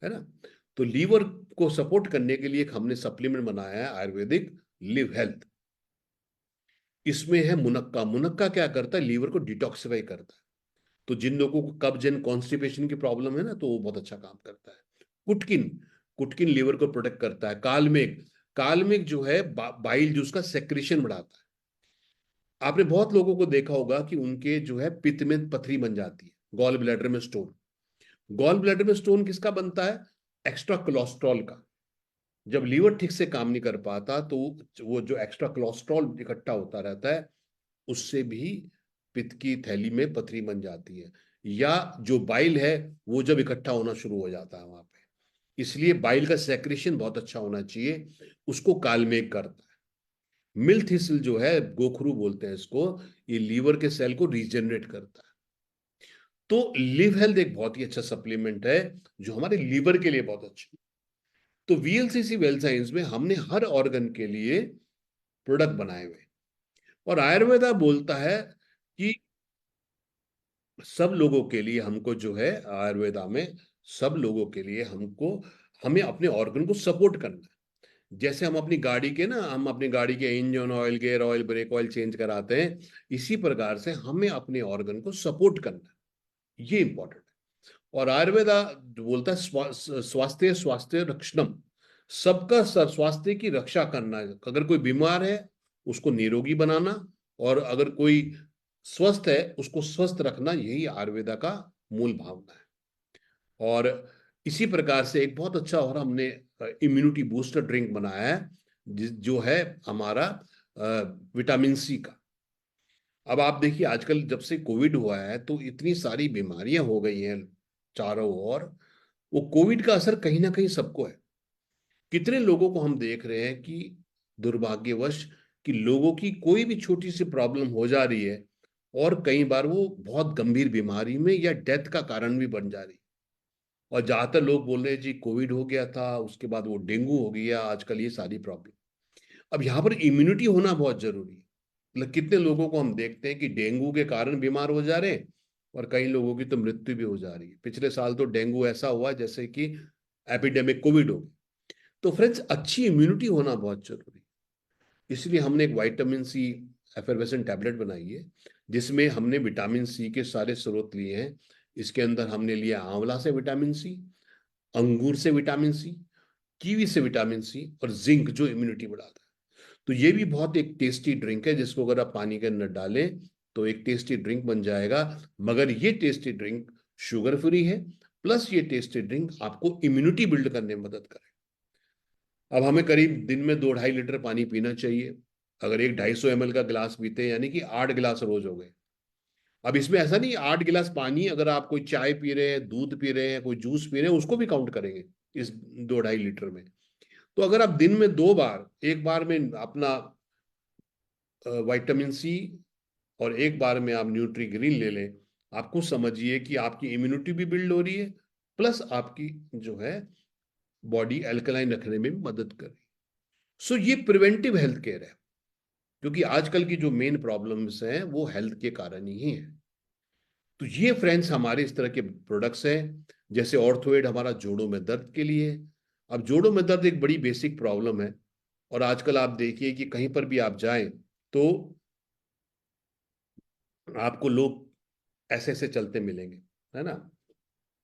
है ना। तो लीवर को सपोर्ट करने के लिए एक हमने सप्लीमेंट बनाया है आयुर्वेदिक, लिव हेल्थ। इसमें है मुनक्का। मुनक्का क्या करता है? लीवर को डिटॉक्सिफाई करता है। तो जिन लोगों को कब्ज एंड कॉन्स्टिपेशन की प्रॉब्लम है ना, तो वो बहुत अच्छा काम करता है। कुटकिन, कुटकिन लीवर को प्रोटेक्ट करता है। कालमेघ, कालमेघ जो है बाइल जूस का सेक्रेशन बढ़ाता है। आपने बहुत लोगों को देखा होगा कि उनके जो है पित्त में पथरी बन जाती है, गॉल ब्लैडर में स्टोन। गॉल ब्लैडर में स्टोन किसका बनता है? एक्स्ट्रा कोलेस्ट्रॉल का। जब लीवर ठीक से काम नहीं कर पाता तो वो जो एक्स्ट्रा कोलेस्ट्रॉल इकट्ठा होता रहता है, उससे भी पित्त की थैली में पथरी बन जाती है, या जो बाइल है वो जब इकट्ठा होना शुरू हो जाता है वहां पे। इसलिए बाइल का सेक्रेशन बहुत अच्छा होना चाहिए, उसको कालमेघ करता है। मिल्थिसिल जो है, गोखरू बोलते हैं इसको, ये लीवर के सेल को रीजनरेट करता है। तो लिव हेल्थ एक बहुत ही अच्छा सप्लीमेंट है जो हमारे लीवर के लिए बहुत अच्छा है। तो वीएलसीसी वेल साइंस में हमने हर ऑर्गन के लिए प्रोडक्ट बनाए हुए, और आयुर्वेदा बोलता है कि सब लोगों के लिए हमको जो है, आयुर्वेदा में सब लोगों के लिए हमको, हमें अपने ऑर्गन को सपोर्ट करना है। जैसे हम अपनी गाड़ी के ना, हम अपनी गाड़ी के engine oil, gear oil, brake oil change कराते हैं, इसी प्रकार से हमें अपने ऑर्गन को सपोर्ट करना है। ये इंपॉर्टेंट है। और आयुर्वेदा बोलता है स्वास्थ्य स्वास्थ्य रक्षणम, सबका स्वास्थ्य की रक्षा करना है। अगर कोई बीमार है उसको निरोगी बनाना, और अगर कोई स्वस्थ है उसको स्वस्थ रखना, यही आयुर्वेदा का मूल भावना है। और इसी प्रकार से एक बहुत अच्छा और हमने इम्यूनिटी बूस्टर ड्रिंक बनाया है, जो है हमारा विटामिन सी का। अब आप देखिए, आजकल जब से कोविड हुआ है तो इतनी सारी बीमारियां हो गई हैं चारों ओर। वो कोविड का असर कहीं ना कहीं सबको है। कितने लोगों को हम देख रहे हैं कि दुर्भाग्यवश, कि लोगों की कोई भी छोटी सी प्रॉब्लम हो जा रही है, और कई बार वो बहुत गंभीर बीमारी में या डेथ का कारण भी बन जा रही है। और ज्यादातर लोग बोल रहे हैं जी कोविड हो गया था, उसके बाद वो डेंगू हो गया, आजकल ये सारी प्रॉब्लम। अब यहाँ पर इम्यूनिटी होना बहुत जरूरी है। मतलब कितने लोगों को हम देखते हैं कि डेंगू के कारण बीमार हो जा रहे हैं, और कई लोगों की तो मृत्यु भी हो जा रही है। पिछले साल तो डेंगू ऐसा हुआ जैसे कि एपिडेमिक कोविड हो गया। तो फ्रेंड्स, अच्छी इम्यूनिटी होना बहुत जरूरी है। इसलिए हमने एक विटामिन सी एफरवेसेंट टैबलेट बनाई है, जिसमें हमने विटामिन सी के सारे स्रोत लिए हैं। इसके अंदर हमने लिया आंवला से विटामिन सी, अंगूर से विटामिन सी, कीवी से विटामिन सी, और जिंक जो इम्यूनिटी बढ़ाता है। तो ये भी बहुत एक टेस्टी ड्रिंक है, जिसको अगर आप पानी के अंदर डालें तो एक टेस्टी ड्रिंक बन जाएगा। मगर ये टेस्टी ड्रिंक शुगर फ्री है, प्लस ये टेस्टी ड्रिंक आपको इम्यूनिटी बिल्ड करने में मदद करे। अब हमें करीब दिन में 2-2.5 लीटर पानी पीना चाहिए। अगर एक 250 ml का गिलास पीते हैं, यानी कि 8 गिलास रोज हो गए। अब इसमें ऐसा नहीं 8 गिलास पानी, अगर आप कोई चाय पी रहे हैं, दूध पी रहे हैं, कोई जूस पी रहे हैं, उसको भी काउंट करेंगे इस 2-2.5 लीटर में। तो अगर आप दिन में 2 बार, एक बार में अपना विटामिन सी और एक बार में आप न्यूट्री ग्रीन ले लें, आपको समझिए कि आपकी इम्यूनिटी भी बिल्ड हो रही है, प्लस आपकी जो है बॉडी अल्कलाइन रखने में भी मदद कर रही है। सो ये प्रिवेंटिव हेल्थ केयर है, क्योंकि आजकल की जो मेन प्रॉब्लम्स हैं वो हेल्थ के कारण ही है। तो ये फ्रेंड्स हमारे इस तरह के प्रोडक्ट्स हैं। जैसे ऑर्थोएड हमारा जोड़ों में दर्द के लिए है। अब जोड़ों में दर्द एक बड़ी बेसिक प्रॉब्लम है, और आजकल आप देखिए कि कहीं पर भी आप जाएं तो आपको लोग ऐसे ऐसे चलते मिलेंगे, है ना,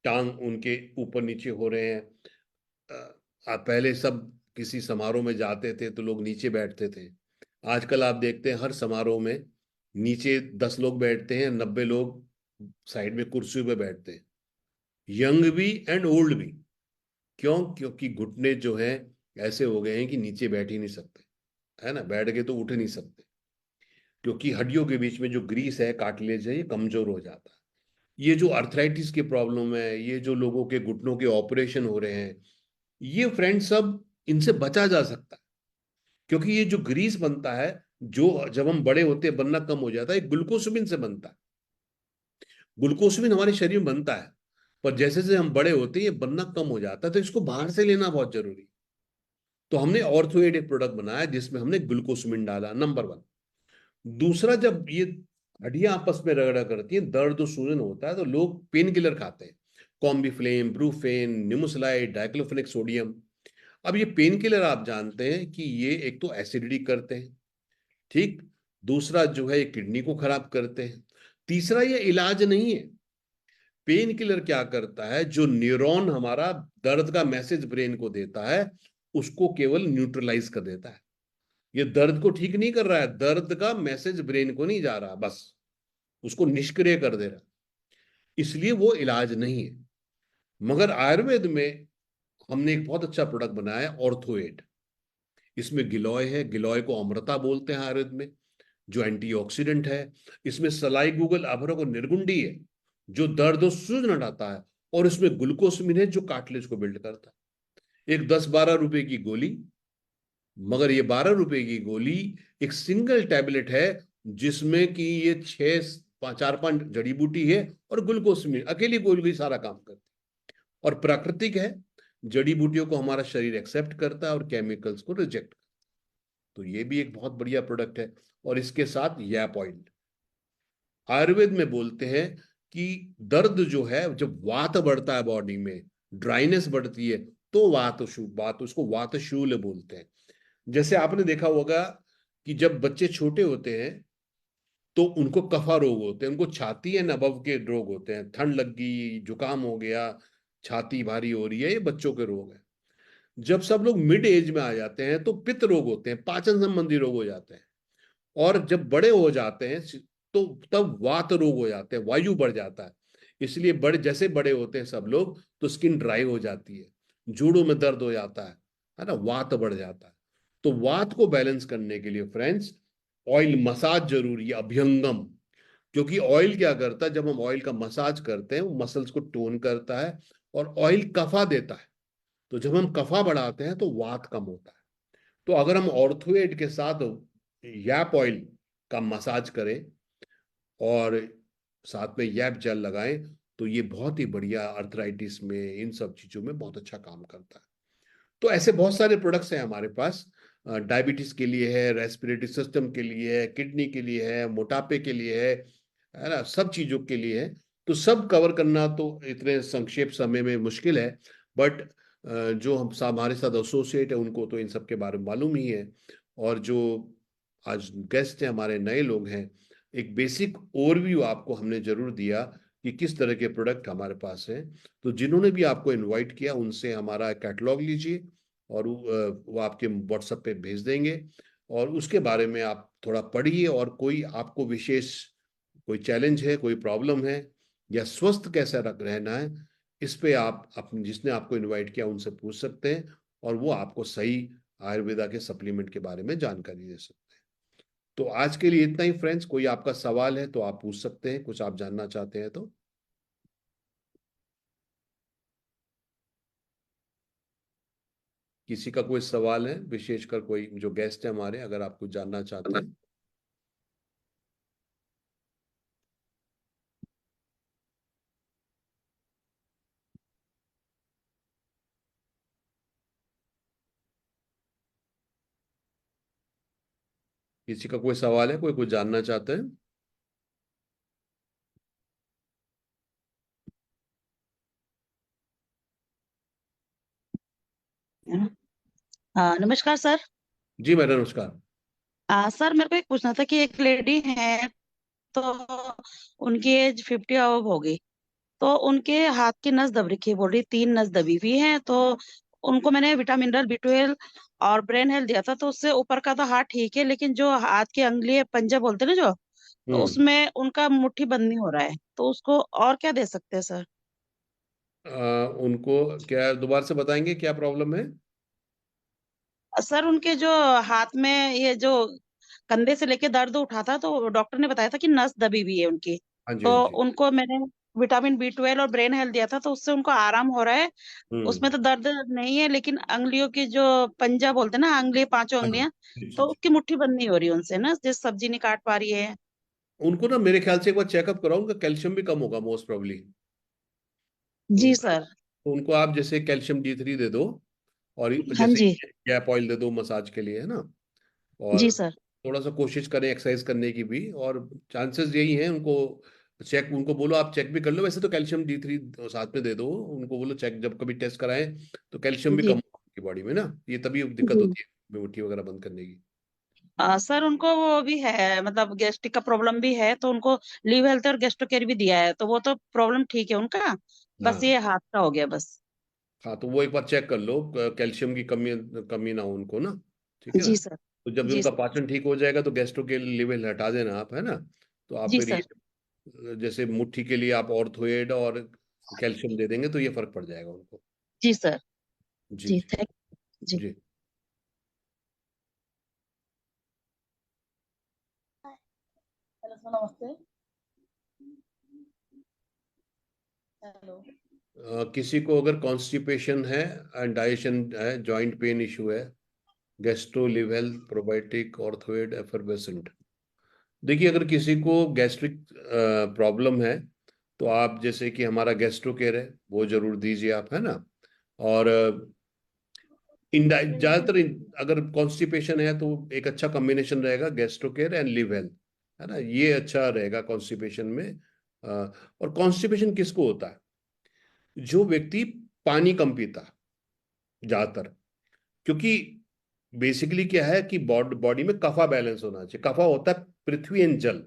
टांग उनके ऊपर नीचे हो रहे हैं। आप पहले सब किसी समारोह में जाते थे तो लोग नीचे बैठते थे। आजकल आप देखते हैं हर समारोह में नीचे 10 लोग बैठते हैं, 90 लोग साइड में कुर्सियों पे बैठते हैं, यंग भी एंड ओल्ड भी। क्यों? क्योंकि घुटने जो हैं ऐसे हो गए हैं कि नीचे बैठ ही नहीं सकते, है ना, बैठ के तो उठ नहीं सकते, क्योंकि हड्डियों के बीच में जो ग्रीस है, कार्टिलेज है, ये कमजोर हो जाता है। ये जो अर्थराइटिस की प्रॉब्लम है, ये जो लोगों के घुटनों के ऑपरेशन हो रहे हैं, ये फ्रेंड सब इनसे बचा जा सकता है। क्योंकि ये जो ग्रीस बनता है, जो जब हम बड़े होते हैं बनना कम हो जाता है, ग्लूकोसमिन से बनता है। ग्लूकोसमिन हमारे शरीर में बनता है, पर जैसे जैसे हम बड़े होते हैं ये बनना कम हो जाता है, तो इसको बाहर से लेना बहुत जरूरी है। तो हमने ऑर्थोएड एक प्रोडक्ट बनाया जिसमें हमने ग्लूकोसमिन डाला, नंबर 1। दूसरा, जब ये हड्डियां आपस में रगड़ा करती हैं, दर्द और सूजन होता है, तो लोग पेन किलर खाते हैं, कॉम्बिफ्लेम, ब्रूफेन, निमुसलाइड, डाइक्लोफेनेक सोडियम। अब ये पेन किलर आप जानते हैं कि ये एक तो एसिडिटी करते हैं, ठीक, दूसरा जो है ये किडनी को खराब करते हैं, तीसरा ये इलाज नहीं है। पेन किलर क्या करता है, जो न्यूरॉन हमारा दर्द का मैसेज ब्रेन को देता है, उसको केवल न्यूट्रलाइज कर देता है। ये दर्द को ठीक नहीं कर रहा है, दर्द का मैसेज ब्रेन को नहीं जा रहा, बस उसको निष्क्रिय कर दे रहा, इसलिए वो इलाज नहीं है। मगर आयुर्वेद में हमने एक बहुत अच्छा प्रोडक्ट बनाया है, ऑर्थोएड। इसमें गिलॉय है, गिलॉय को अमृता बोलते हैं आयुर्वेद में, जो एंटीऑक्सीडेंट है। इसमें सलाई गूगल अभ्रक और निर्गुंडी है, जो दर्द और सूजन हटाता है। और इसमें ग्लूकोसमिन है, जो कार्टिलेज को बिल्ड करता है। एक 10-12 रुपए की गोली, मगर ये 12 रुपए की गोली एक सिंगल टैबलेट है, जिसमें कि ये 4-5 जड़ी बूटी है और ग्लूकोसमिन, अकेली गोली सारा काम करती है, और प्राकृतिक है। जड़ी बूटियों को हमारा शरीर एक्सेप्ट करता है और केमिकल्स को रिजेक्ट करता है। तो ये भी एक बहुत बढ़िया प्रोडक्ट है। और इसके साथ यैप ऑयल। आयुर्वेद में बोलते हैं कि दर्द जो है, जब वात बढ़ता है बॉडी में, ड्राइनेस बढ़ती है, तो वात उसको वातशूल बोलते हैं। जैसे आपने देखा होगा कि जब बच्चे छोटे होते हैं तो उनको कफा रोग होते हैं, उनको छाती एंड अबव के रोग होते हैं, ठंड लग गई, जुकाम हो गया, छाती भारी हो रही है, ये बच्चों के रोग है। जब सब लोग मिड एज में आ जाते हैं तो पित्त रोग होते हैं, पाचन संबंधी रोग हो जाते हैं। और जब बड़े हो जाते हैं तो तब वात रोग हो जाते हैं, वायु बढ़ जाता है। इसलिए बड़े जैसे बड़े होते हैं सब लोग, तो स्किन ड्राई हो जाती है, जोड़ों में दर्द हो जाता है ना, वात बढ़ जाता है। तो वात को बैलेंस करने के लिए फ्रेंड्स ऑयल मसाज जरूरी है, अभ्यंगम। क्योंकि ऑयल क्या करता है, जब हम ऑयल का मसाज करते हैं वो मसल्स को टोन करता है, और ऑयल कफा देता है। तो जब हम कफा बढ़ाते हैं तो वात कम होता है। तो अगर हम ऑर्थोएड के साथ यैप ऑयल का मसाज करें और साथ में यैप जेल लगाएं, तो ये बहुत ही बढ़िया अर्थराइटिस में, इन सब चीजों में बहुत अच्छा काम करता है। तो ऐसे बहुत सारे प्रोडक्ट्स हैं हमारे पास। डायबिटीज के लिए है, रेस्पिरेटरी सिस्टम के लिए है, किडनी के लिए है, मोटापे के लिए है ना, सब चीजों के लिए है। तो सब कवर करना तो इतने संक्षेप समय में मुश्किल है, बट जो हम हमारे साथ एसोसिएट है उनको तो इन सब के बारे में मालूम ही है। और जो आज गेस्ट हैं, हमारे नए लोग हैं, एक बेसिक ओवरव्यू आपको हमने जरूर दिया कि किस तरह के प्रोडक्ट हमारे पास हैं। तो जिन्होंने भी आपको इनवाइट किया, उनसे हमारा कैटलॉग लीजिए, और वो आपके व्हाट्सएप पे भेज देंगे, और उसके बारे में आप थोड़ा पढ़िए। और कोई आपको विशेष कोई चैलेंज है, कोई प्रॉब्लम है, या स्वस्थ कैसा रहना है, इस पे आप अपने जिसने आपको इनवाइट किया उनसे पूछ सकते हैं, और वो आपको सही आयुर्वेदा के सप्लीमेंट के बारे में जानकारी दे सकते हैं। तो आज के लिए इतना ही फ्रेंड्स। कोई आपका सवाल है तो आप पूछ सकते हैं, कुछ आप जानना चाहते हैं तो। किसी का कोई सवाल है, विशेषकर कोई जो गेस्ट है हमारे, अगर आप कुछ जानना चाहते हैं। किसी का कोई सवाल है, कोई कुछ जानना चाहते हैं। नमस्कार सर। जी मैडम, नमस्कार। सर मेरे को एक पूछना था कि एक लेडी है, तो उनकी एज 50 अब होगी। तो उनके हाथ की नस दब रखी है, बोल रही 3 नस दबी हुई है। तो उनको मैंने विटामिन मिनरल B12 और ब्रेन हेल्थ दिया था, तो उससे ऊपर का तो हाथ ठीक है, लेकिन जो हाथ की अंगुली है, पंजा बोलते हैं ना जो, तो हम्म। उसमें उनका मुट्ठी बंद नहीं हो रहा है। तो उसको और क्या दे सकते हैं सर? उनको क्या दोबारा से बताएंगे, क्या प्रॉब्लम है? सर उनके जो हाथ में ये जो कंधे से लेके दर्द उठा था, तो डॉक्टर ने बताया था कि नस दबी हुई है उनकी। हाँ जी, तो हाँ जी। उनको मैंने विटामिन B12 और ब्रेन हेल्थ दिया था, तो उससे उनको आराम हो रहा है। हम्म। उसमें तो दर्द नहीं है, लेकिन अंगुलियों की जो पंजा बोलते हैं ना, अंगुली पांचों हाँ उंगलियां, जी, जी, तो जी। उसकी मुट्ठी बंद नहीं हो रही उनसे ना, जिस सब्जी नहीं काट पा रही है। उनको ना मेरे ख्याल से एक बार चेकअप कराओ, उनका कैल्शियम भी कम होगा मोस्ट प्रोबब्ली। जी उनका सर। तो उनको आप जैसे कैल्शियम D3 दे दो, और हाँ जैसे जी। गैप ऑयल दे दो मसाज के लिए, है ना। जी और सर। थोड़ा सा कोशिश करें एक्सरसाइज करने की भी, और चांसेस यही हैं उनको। चेक उनको बोलो, आप चेक भी कर लो, वैसे तो कैल्शियम D3 साथ में दे दो। उनको बोलो चेक जब कभी टेस्ट कराएं तो कैल्शियम भी कम जी। होगा उनकी बॉडी में ना। ये तभी दिक्कत जी। होती है मुट्ठी वगैरह बंद करने की। सर उनको वो भी है, मतलब गैस्ट्रिक का प्रॉब्लम भी है, तो उनको लीव हेल्थ और गैस्ट्रो केयर भी दिया है, तो वो तो प्रॉब्लम ठीक है उनका। बस हाँ, ये हाथ का हो गया बस। हाँ, तो वो एक बार चेक कर लो, कैल्शियम की कमी कमी ना हो उनको ना। ठीक है ना। जी सर। तो जब जी उनका सर। पाचन ठीक हो जाएगा तो गैस्ट्रो के लेवल हटा देना आप, है ना। तो आप जी फिर ये सर। जैसे मुट्ठी के लिए आप ऑर्थोएड और कैल्शियम दे देंगे तो ये फर्क पड़ जाएगा उनको। जी सर। जी, जी जी। थैंक। जी। जी। हेलो सर, नमस्ते। हेलो। किसी को अगर कॉन्स्टिपेशन है एंड डाइजेशन है, जॉइंट पेन इशू है, gastro liv health probiotic ortho aid effervescent. देखिए, अगर किसी को गैस्ट्रिक प्रॉब्लम है तो आप जैसे कि हमारा गैस्ट्रो केयर है वो जरूर दीजिए आप, है ना। और ज्यादातर अगर कॉन्स्टिपेशन है तो एक अच्छा कॉम्बिनेशन रहेगा gastro care and live health, है ना। ये अच्छा रहेगा कॉन्स्टिपेशन में। और कॉन्स्टिपेशन किसको होता है? जो व्यक्ति पानी कम पीता ज्यादातर। क्योंकि बेसिकली क्या है कि बॉडी में कफा बैलेंस होना चाहिए। कफा होता है पृथ्वी एंड जल।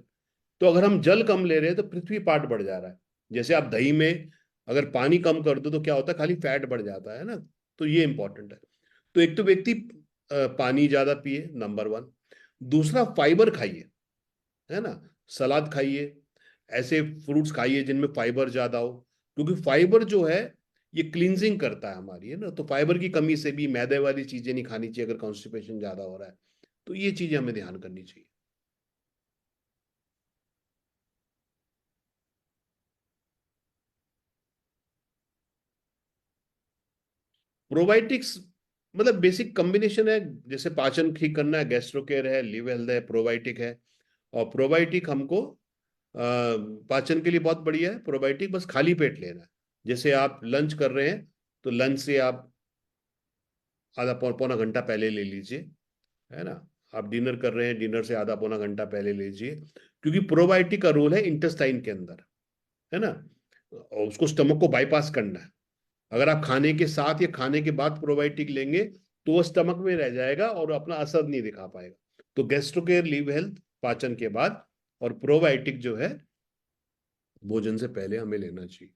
तो अगर हम जल कम ले रहे हैं तो पृथ्वी पार्ट बढ़ जा रहा है। जैसे आप दही में अगर पानी कम कर दो तो क्या होता है, खाली फैट बढ़ जाता है ना। तो ये इंपॉर्टेंट है। तो एक तो व्यक्ति पानी ज्यादा पिए, नंबर 1। दूसरा, फाइबर खाइए, है ना। सलाद खाइए, ऐसे फ्रूट्स खाइए जिनमें फाइबर ज्यादा हो। क्योंकि फाइबर जो है ये क्लींजिंग करता है हमारी, है ना। तो फाइबर की कमी से भी मैदे वाली चीजें नहीं खानी चाहिए अगर कॉन्स्टिपेशन ज्यादा हो रहा है। तो ये चीजें हमें ध्यान करनी चाहिए। प्रोबायोटिक्स मतलब बेसिक कॉम्बिनेशन है। जैसे पाचन ठीक करना है, गैस्ट्रो केयर है, लिव हेल्थ है, प्रोबायोटिक है। और प्रोबायोटिक हमको पाचन के लिए बहुत बढ़िया है। प्रोबायोटिक बस खाली पेट लेना है। जैसे आप लंच कर रहे हैं तो लंच से आप आधा पौना घंटा पहले ले लीजिए, है ना। आप डिनर कर रहे हैं, डिनर से आधा पौना घंटा पहले लीजिए। क्योंकि प्रोबायोटिक का रोल है इंटेस्टाइन के अंदर, है ना। और उसको स्टमक को बाईपास करना है। अगर आप खाने के साथ या खाने के बाद प्रोबायोटिक लेंगे तो वो स्टमक में रह जाएगा और अपना असर नहीं दिखा पाएगा। तो गैस्ट्रोकेयर लिव हेल्थ पाचन के बाद, और प्रोबायोटिक जो है भोजन से पहले हमें लेना चाहिए।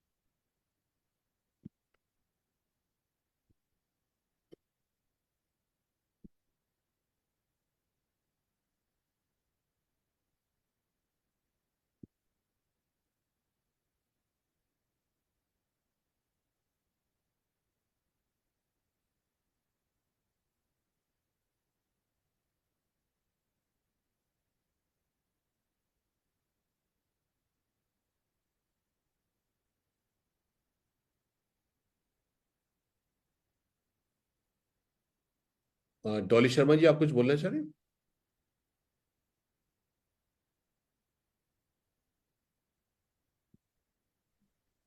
डॉली शर्मा जी, आप कुछ बोलना चाह रहे हैं?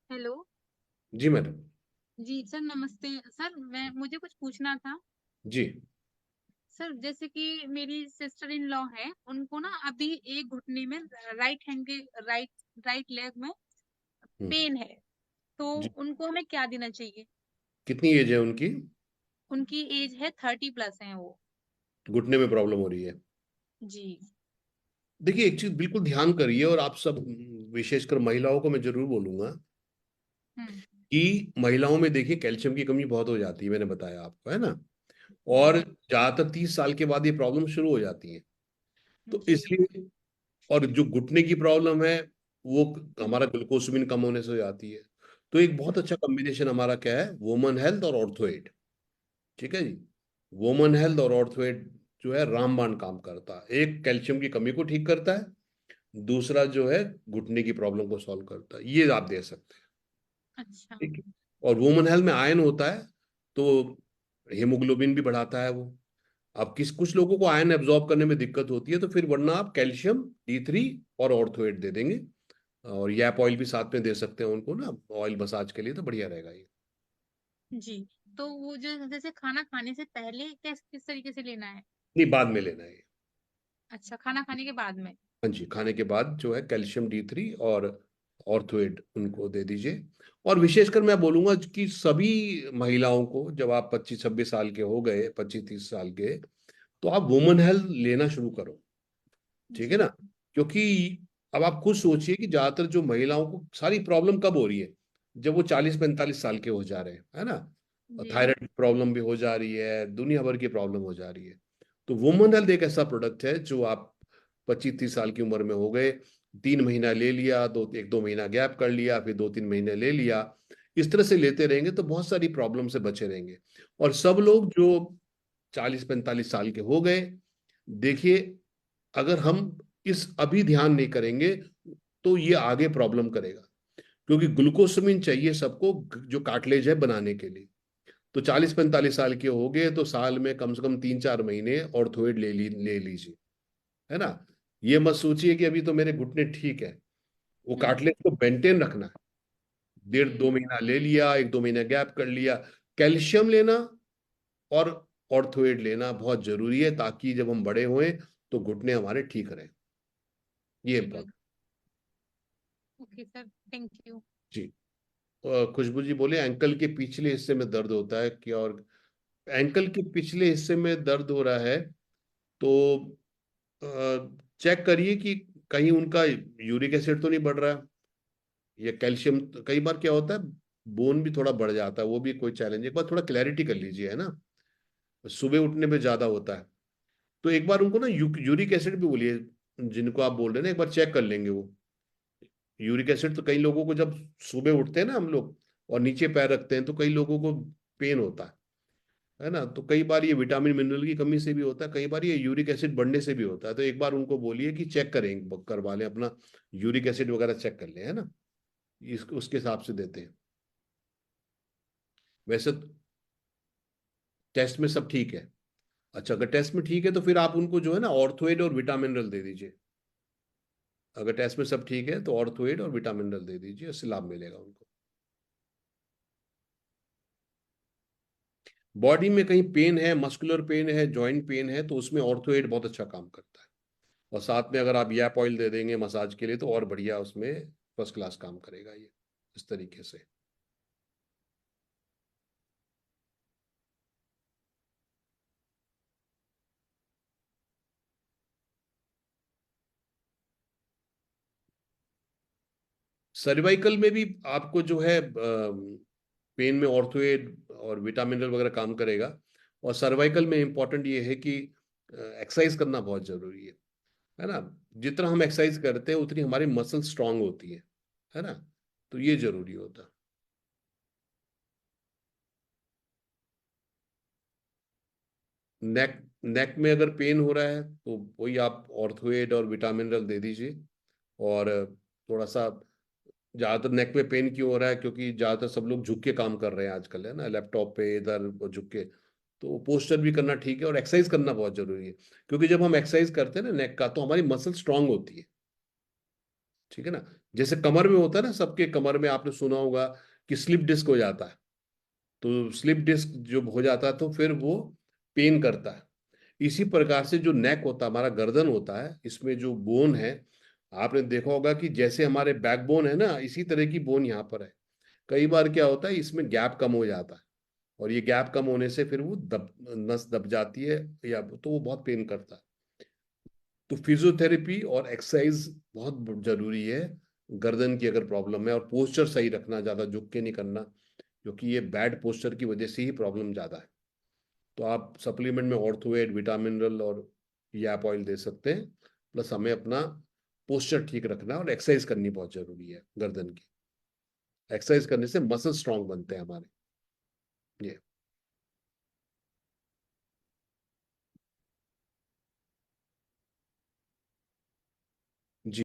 हेलो। जी मैडम। जी सर, नमस्ते सर। मैं मुझे कुछ पूछना था जी। सर। जैसे कि मेरी सिस्टर इन लॉ है, उनको ना अभी एक घुटने में, राइट हैंड के, राइट राइट लेग में हम्म। पेन है। तो जी। उनको हमें क्या देना चाहिए? कितनी एज है उनकी? उनकी एज है 30+ है वो। घुटने में प्रॉब्लम हो रही है? जी। देखिए, एक चीज बिल्कुल ध्यान करिए, और आप सब, विशेषकर महिलाओं को मैं जरूर बोलूंगा हम्म। कि महिलाओं में देखिए कैल्शियम की कमी बहुत हो जाती है, मैंने बताया आपको, है ना। और जी। ज्यादातर 30 साल के बाद ये प्रॉब्लम शुरू हो जाती है। तो जी। इसलिए, और जो घुटने की प्रॉब्लम है वो हम्म। हमारा ग्लूकोसमिन कम होने से हो जाती है। तो एक बहुत हम्म। अच्छा कॉम्बिनेशन हमारा क्या है, वुमन हेल्थ और ऑर्थोएड। ठीक है जी। वुमन हेल्थ और ऑर्थोएड जो है रामबाण काम करता है। एक कैल्शियम की कमी को ठीक करता है, दूसरा जो है घुटने की प्रॉब्लम को सॉल्व करता है। ये आप दे सकते हैं। अच्छा। ठीक है। और वुमन हेल्थ में आयरन होता है, तो हेमोग्लोबिन भी बढ़ाता है वो। अब किस कुछ लोगों को आयरन एब्जॉर्ब करने में दिक्कत होती है, तो फिर वरना आप कैल्शियम D3 और ऑर्थोएड दे देंगे। और यैप ऑयल भी साथ में दे सकते हैं उनको ना, ऑयल मसाज के लिए, तो बढ़िया रहेगा ये। जी। तो वो जो जैसे खाना खाने से पहले किस तरीके से लेना है? नहीं, बाद में लेना है ये। अच्छा, खाना खाने के बाद में। हाँ जी, खाने के बाद जो है कैल्शियम D3 और ऑर्थोएड उनको दे दीजिए। और विशेषकर मैं बोलूंगा कि सभी महिलाओं को, जब आप 25-26 साल के हो गए, 25-30 साल के, तो आप वुमन हेल्थ लेना शुरू करो। ठीक है जी। ना। क्योंकि अब आप खुद सोचिए कि ज्यादातर जो महिलाओं को सारी प्रॉब्लम कब हो रही है, जब वो 40-45 साल के हो जा रहे हैं, है ना। जी। थायराइड प्रॉब्लम भी हो जा रही है, दुनिया भर की प्रॉब्लम हो जा रही है। तो वुमन हेल्थ एक ऐसा प्रोडक्ट है जो आप 25-30 साल की उम्र में हो गए, 3 महीना ले लिया, 1-2 महीना गैप कर लिया, फिर 2-3 महीने ले लिया, इस तरह से लेते रहेंगे तो बहुत सारी प्रॉब्लम से बचे रहेंगे। और सब लोग जो 40-45 साल के हो गए, देखिए, अगर हम इस अभी ध्यान नहीं करेंगे तो ये आगे प्रॉब्लम करेगा। क्योंकि ग्लूकोसमिन चाहिए सबको, जो कार्टिलेज है बनाने के लिए। तो 40-45 साल के हो गए तो साल में कम से कम 3-4 महीने ऑर्थोइड ले लीजिए, है ना। ये मत सोचिए कि अभी तो मेरे घुटने ठीक है। वो हम्म। कार्टिलेज को मेंटेन रखना है। डेढ़ जी। 2 महीना ले लिया, 1-2 महीना गैप कर लिया। कैल्शियम लेना और ऑर्थोइड लेना बहुत जरूरी है, ताकि जब हम बड़े हुए तो घुटने हमारे ठीक रहे। ये जी इम्पोर्टेंट। बिल्कुल। Okay sir, thank you. जी। खुशबू जी बोले एंकल के पिछले हिस्से में दर्द होता है क्या? और एंकल के पिछले हिस्से में दर्द हो रहा है, तो चेक करिए कि कहीं उनका यूरिक एसिड तो नहीं बढ़ रहा है, या कैल्शियम। कई बार क्या होता है, बोन भी थोड़ा बढ़ जाता है, वो भी कोई चैलेंज है। एक बार थोड़ा क्लैरिटी कर लीजिए, है ना। सुबह उठने पे ज्यादा होता है, तो एक बार उनको ना यूरिक एसिड भी बोलिए, जिनको आप बोल रहे हैं ना, एक बार चेक कर लेंगे वो। यूरिक एसिड तो कई लोगों को, जब सुबह उठते हैं ना हम लोग और नीचे पैर रखते हैं, तो कई लोगों को पेन होता है ना। तो कई बार ये विटामिन मिनरल की कमी से भी होता है, कई बार ये यूरिक एसिड बढ़ने से भी होता है। तो एक बार उनको बोलिए कि चेक करें, करवा लें अपना यूरिक एसिड वगैरह, चेक कर लें, है ना। इस उसके हिसाब से देते हैं। वैसे टेस्ट में सब ठीक है। अच्छा, अगर टेस्ट में ठीक है तो फिर आप उनको जो है ना ऑर्थोएड और विटामिनरल दे दीजिए। अगर टेस्ट में सब ठीक है तो ऑर्थोएड और विटामिनरल दे दीजिए, उससे लाभ मिलेगा उनको। बॉडी में कहीं पेन है, मस्कुलर पेन है, जॉइंट पेन है, तो उसमें ऑर्थोएड बहुत अच्छा काम करता है। और साथ में अगर आप यैप ऑयल दे देंगे मसाज के लिए, तो और बढ़िया, उसमें फर्स्ट क्लास काम करेगा ये, इस तरीके से। सर्वाइकल में भी आपको जो है पेन में ऑर्थोएड और विटामिनल वगैरह काम करेगा। और सर्वाइकल में इंपॉर्टेंट ये है कि एक्सरसाइज करना बहुत जरूरी है ना। जितना हम एक्सरसाइज करते हैं उतनी हमारी मसल स्ट्रांग होती है ना। तो ये जरूरी होता है। नेक नेक में अगर पेन हो रहा है तो वही आप ऑर्थोएड और विटामिनल दे दीजिए। और थोड़ा सा, ज्यादातर नेक में पेन क्यों हो रहा है, क्योंकि ज्यादातर सब लोग झुक के काम कर रहे हैं आजकल, है ना, लैपटॉप पे इधर झुक के। तो पोस्चर भी करना ठीक है और एक्सरसाइज करना बहुत जरूरी है, क्योंकि जब हम एक्सरसाइज करते हैं ना नेक का, तो हमारी मसल स्ट्रांग होती है, ठीक है ना। जैसे कमर में होता है ना, सबके कमर में आपने सुना होगा कि स्लिप डिस्क हो जाता है, तो स्लिप डिस्क जब हो जाता है तो फिर वो पेन करता है। इसी प्रकार से जो नेक होता है, हमारा गर्दन होता है, इसमें जो बोन है, आपने देखा होगा कि जैसे हमारे बैकबोन है ना, इसी तरह की बोन यहाँ पर है। कई बार क्या होता है, इसमें गैप कम हो जाता है, और ये गैप कम होने से फिर वो नस दब जाती है, या तो वो बहुत पेन करता है। तो फिजियोथेरेपी और एक्सरसाइज बहुत जरूरी है गर्दन की अगर प्रॉब्लम है, और पोस्चर सही रखना, ज्यादा झुक के नहीं करना, क्योंकि ये बैड पोस्चर की वजह से ही प्रॉब्लम ज्यादा है। तो आप सप्लीमेंट में ऑर्थोएड, विटामिनरल और याप ऑयल दे सकते हैं, प्लस हमें अपना पोस्चर ठीक रखना और एक्सरसाइज करनी बहुत जरूरी है गर्दन की। एक्सरसाइज करने से मसल स्ट्रांग बनते हैं हमारे। ये